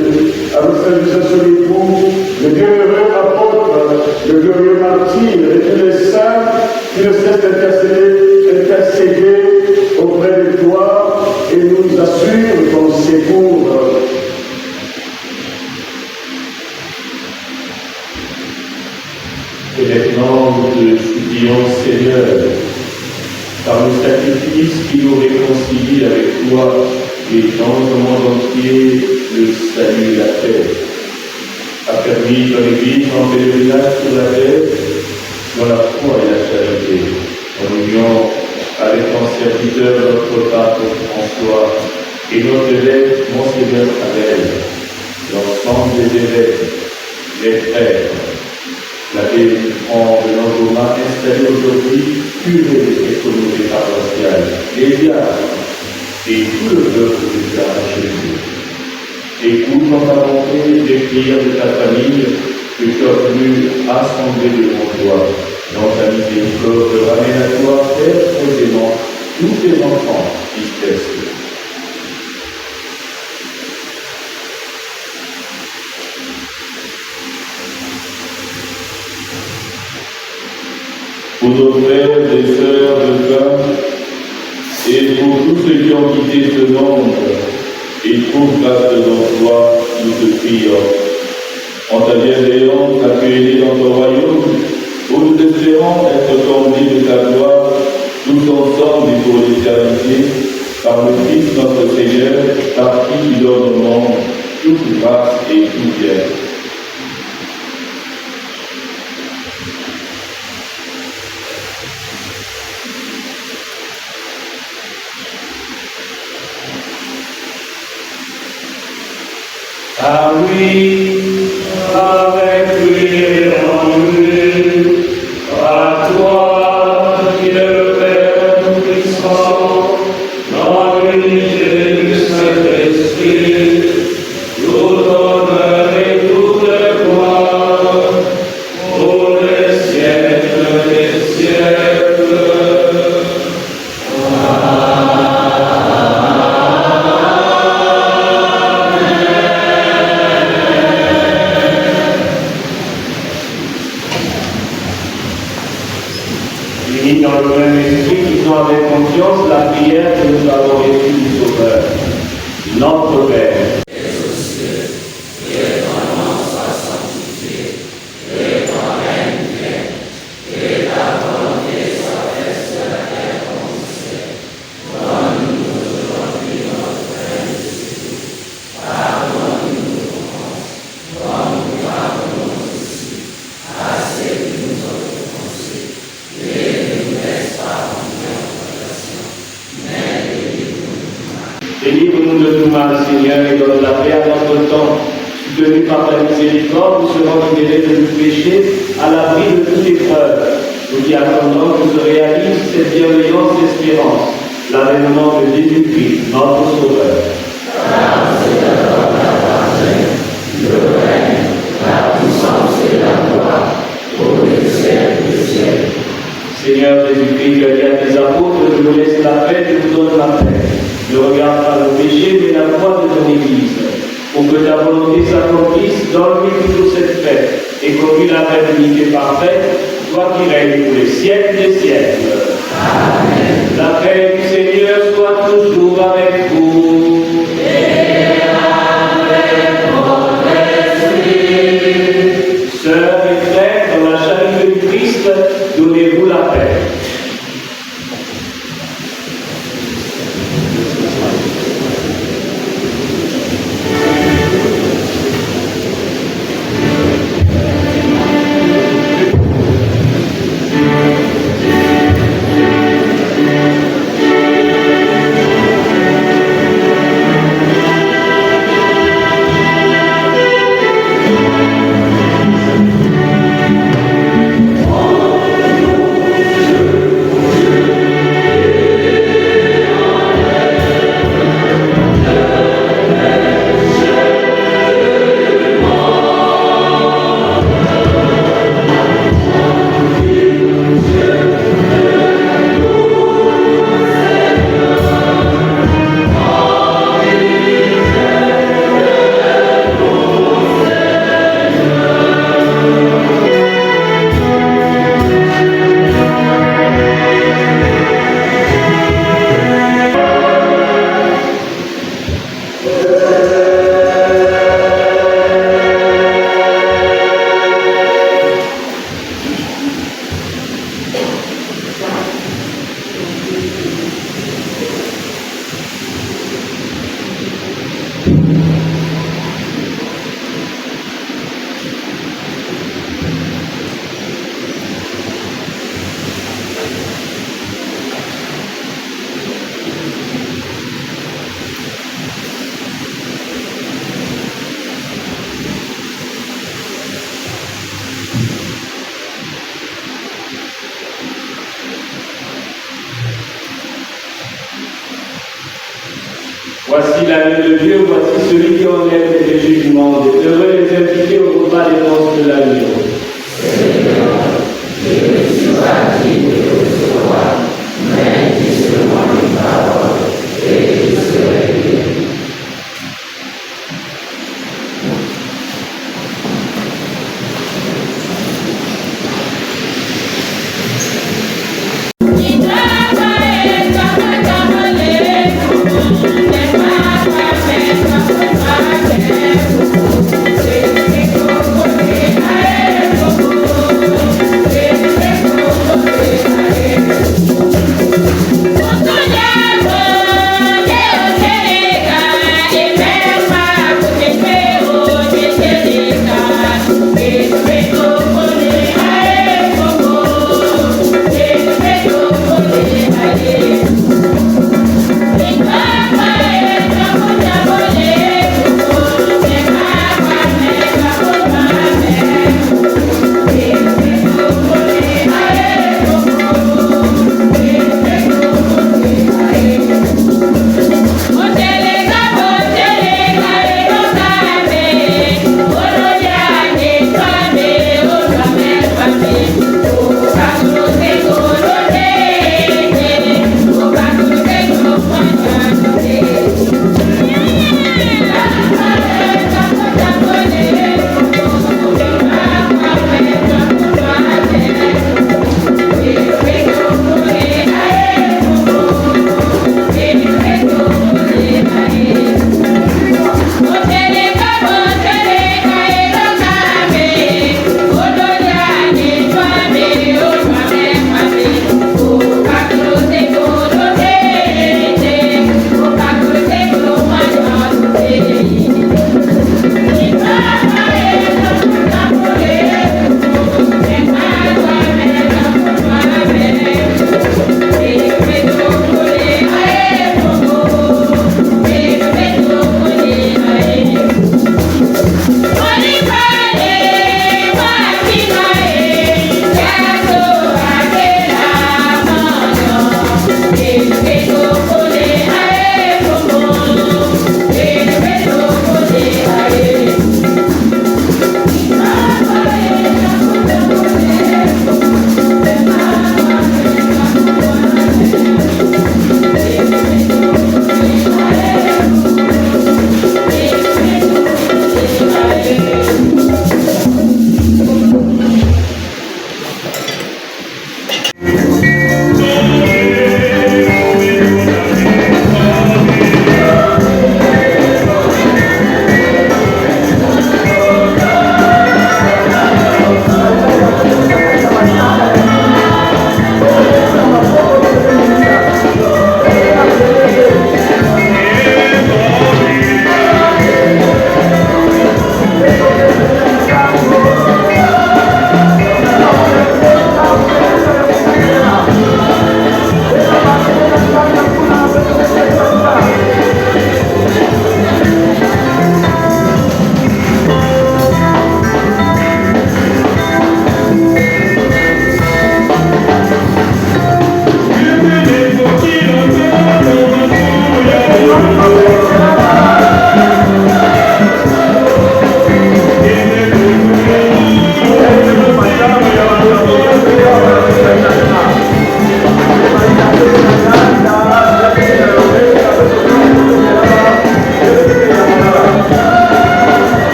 avec Saint-Joseph son époux, le bienheureux apôtre, le glorieux martyr et tous les saints qui ne cessent d'intercéder auprès de toi et nous assurent ton secours. Et maintenant, nous te supplions, Seigneur, par le sacrifice qui nous réconcilie avec toi et dans le monde entier, le salut et la paix. Affermis ton Église en pèlerinage sur la terre, dans la foi et la charité, en union avec ton serviteur, notre pape François, et notre évêque, Monseigneur Abel, l'ensemble des évêques, les frères, l'abbé Franc de Langoma, installé aujourd'hui, curé des communautés paroissiales, les diacres, et tout le peuple que tu as arraché. Écoute dans ta volonté les prières de ta famille que tu as voulu rassembler devant toi. Dans ta miséricorde, ramène à toi, Père, aisément, tous tes enfants dispersés. Pour nos frères et sœurs de cœur, et pour tous ceux qui ont quitté ce monde, et trouvent grâce devant toi, nous te prions. En ta bienveillance, accueillis dans ton royaume, où nous espérons être comblés de ta gloire, tous ensemble et pour l'éternité, par le Christ notre Seigneur, par qui tu donnes au monde toute grâce et tout bien. Ah oui, avec lui et en lui, à toi qui es le Père Tout-Puissant, dans l'unité du Saint-Esprit, tout honneur et toute gloire, pour les siècles des siècles. Dans le même esprit, qu'ils ont avec confiance la prière que nous avons reçue du Sauveur. Notre Père. Délivre-nous de tout mal, Seigneur, et donne la paix à notre temps. Soutenu par ta miséricorde, nous serons libérés de tout péché, à l'abri de toute épreuve. Nous qui attendons que se réalise cette bienveillance et espérance, l'avènement de Jésus-Christ, notre Sauveur. Le règne, la puissance et la gloire, pour les siècles des siècles. Seigneur Jésus-Christ, tu as dit à tes apôtres, je vous laisse la paix, je vous donne la paix. Ne regarde pas le péché, mais la foi de ton Église. Pour que ta volonté s'accomplisse, donne-lui toujours cette paix, et conduis la paix d'unité parfaite, toi qui règnes pour les siècles des siècles. Amen. La paix du Seigneur soit toujours avec vous. Et avec votre esprit. Sœurs et frères, dans la charité du Christ, donnez-vous la paix. Voici l'agneau de Dieu, voici celui qui enlève les péchés du monde. Heureux les invités au repas des noces de l'agneau. Thank you.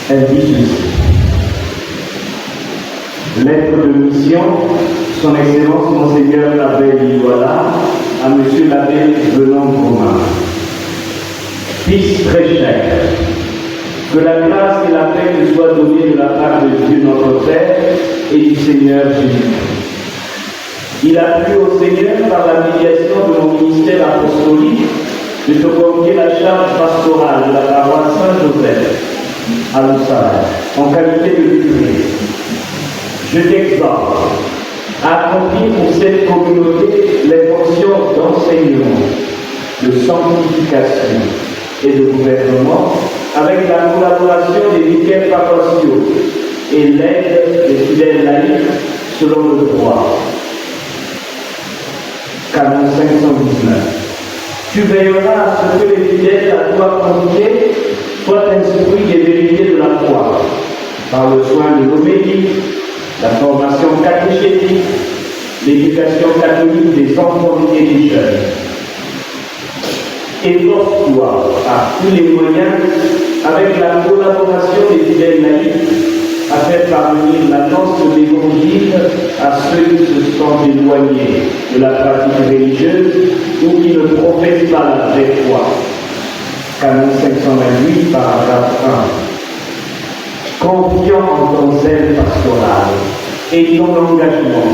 Elle dit ceci. Lettre de mission, Son Excellence Monseigneur l'abbé Liwala, à Monsieur l'abbé Benoît Romain. Fils très cher, que la grâce et la paix te soient données de la part de Dieu notre Père et du Seigneur Jésus. Il a plu au Seigneur par la médiation de mon ministère apostolique de te confier la charge pastorale de la paroisse Saint-Joseph à Loussala, en qualité de curé. Je t'exhorte à accomplir pour cette communauté les fonctions d'enseignement, de sanctification et de gouvernement, avec la collaboration des vicaires paroissiaux et l'aide des fidèles laïcs selon le droit. Canon 519. Tu veilleras à ce que les fidèles à toi confiés soient instruits des vérités de la foi, par le soin de l'homélie, la formation catéchétique, l'éducation catholique des enfants et des jeunes. Efforce-toi par tous les moyens, avec la collaboration des fidèles laïcs, à faire parvenir l'annonce de l'évangile à ceux qui se sentent éloignés de la pratique religieuse ou qui ne professent pas la vraie foi. Canon 528, paragraphe 1. Confiant en ton zèle pastoral et ton engagement,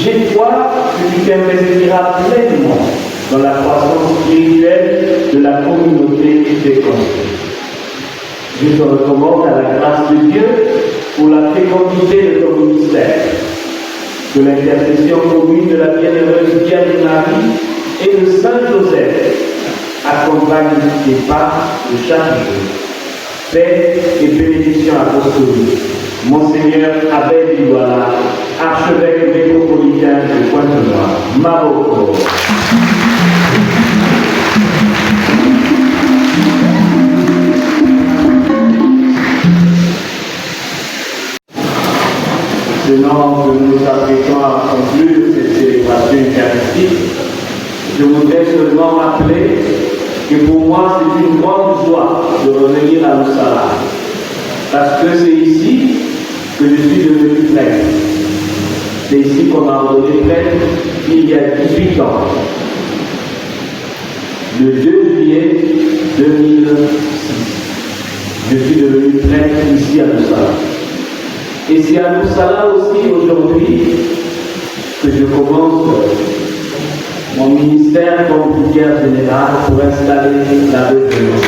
j'ai foi que tu t'investiras pleinement dans la croissance spirituelle de la communauté des construits. Je te recommande à la grâce de Dieu pour la fécondité de ton ministère, que l'intercession commune de la bienheureuse Vierge Marie et de Saint Joseph accompagne tes pas de chaque jour. Paix et bénédiction apostolique. Monseigneur Abbé Liwala, archevêque métropolitain de Pointe-Noire, Maroc. Maintenant que nous nous apprêtons à conclure cette célébration eucharistique, je voudrais seulement rappeler que pour moi c'est une grande joie de revenir à Loussala, parce que c'est ici que je suis devenu prêtre. C'est ici qu'on m'a ordonné prêtre il y a 18 ans, le 2 juillet 2006. Je suis devenu prêtre ici à Loussala. Et c'est à Loussala aussi aujourd'hui que je commence mon ministère comme vicaire général pour installer la Benoît.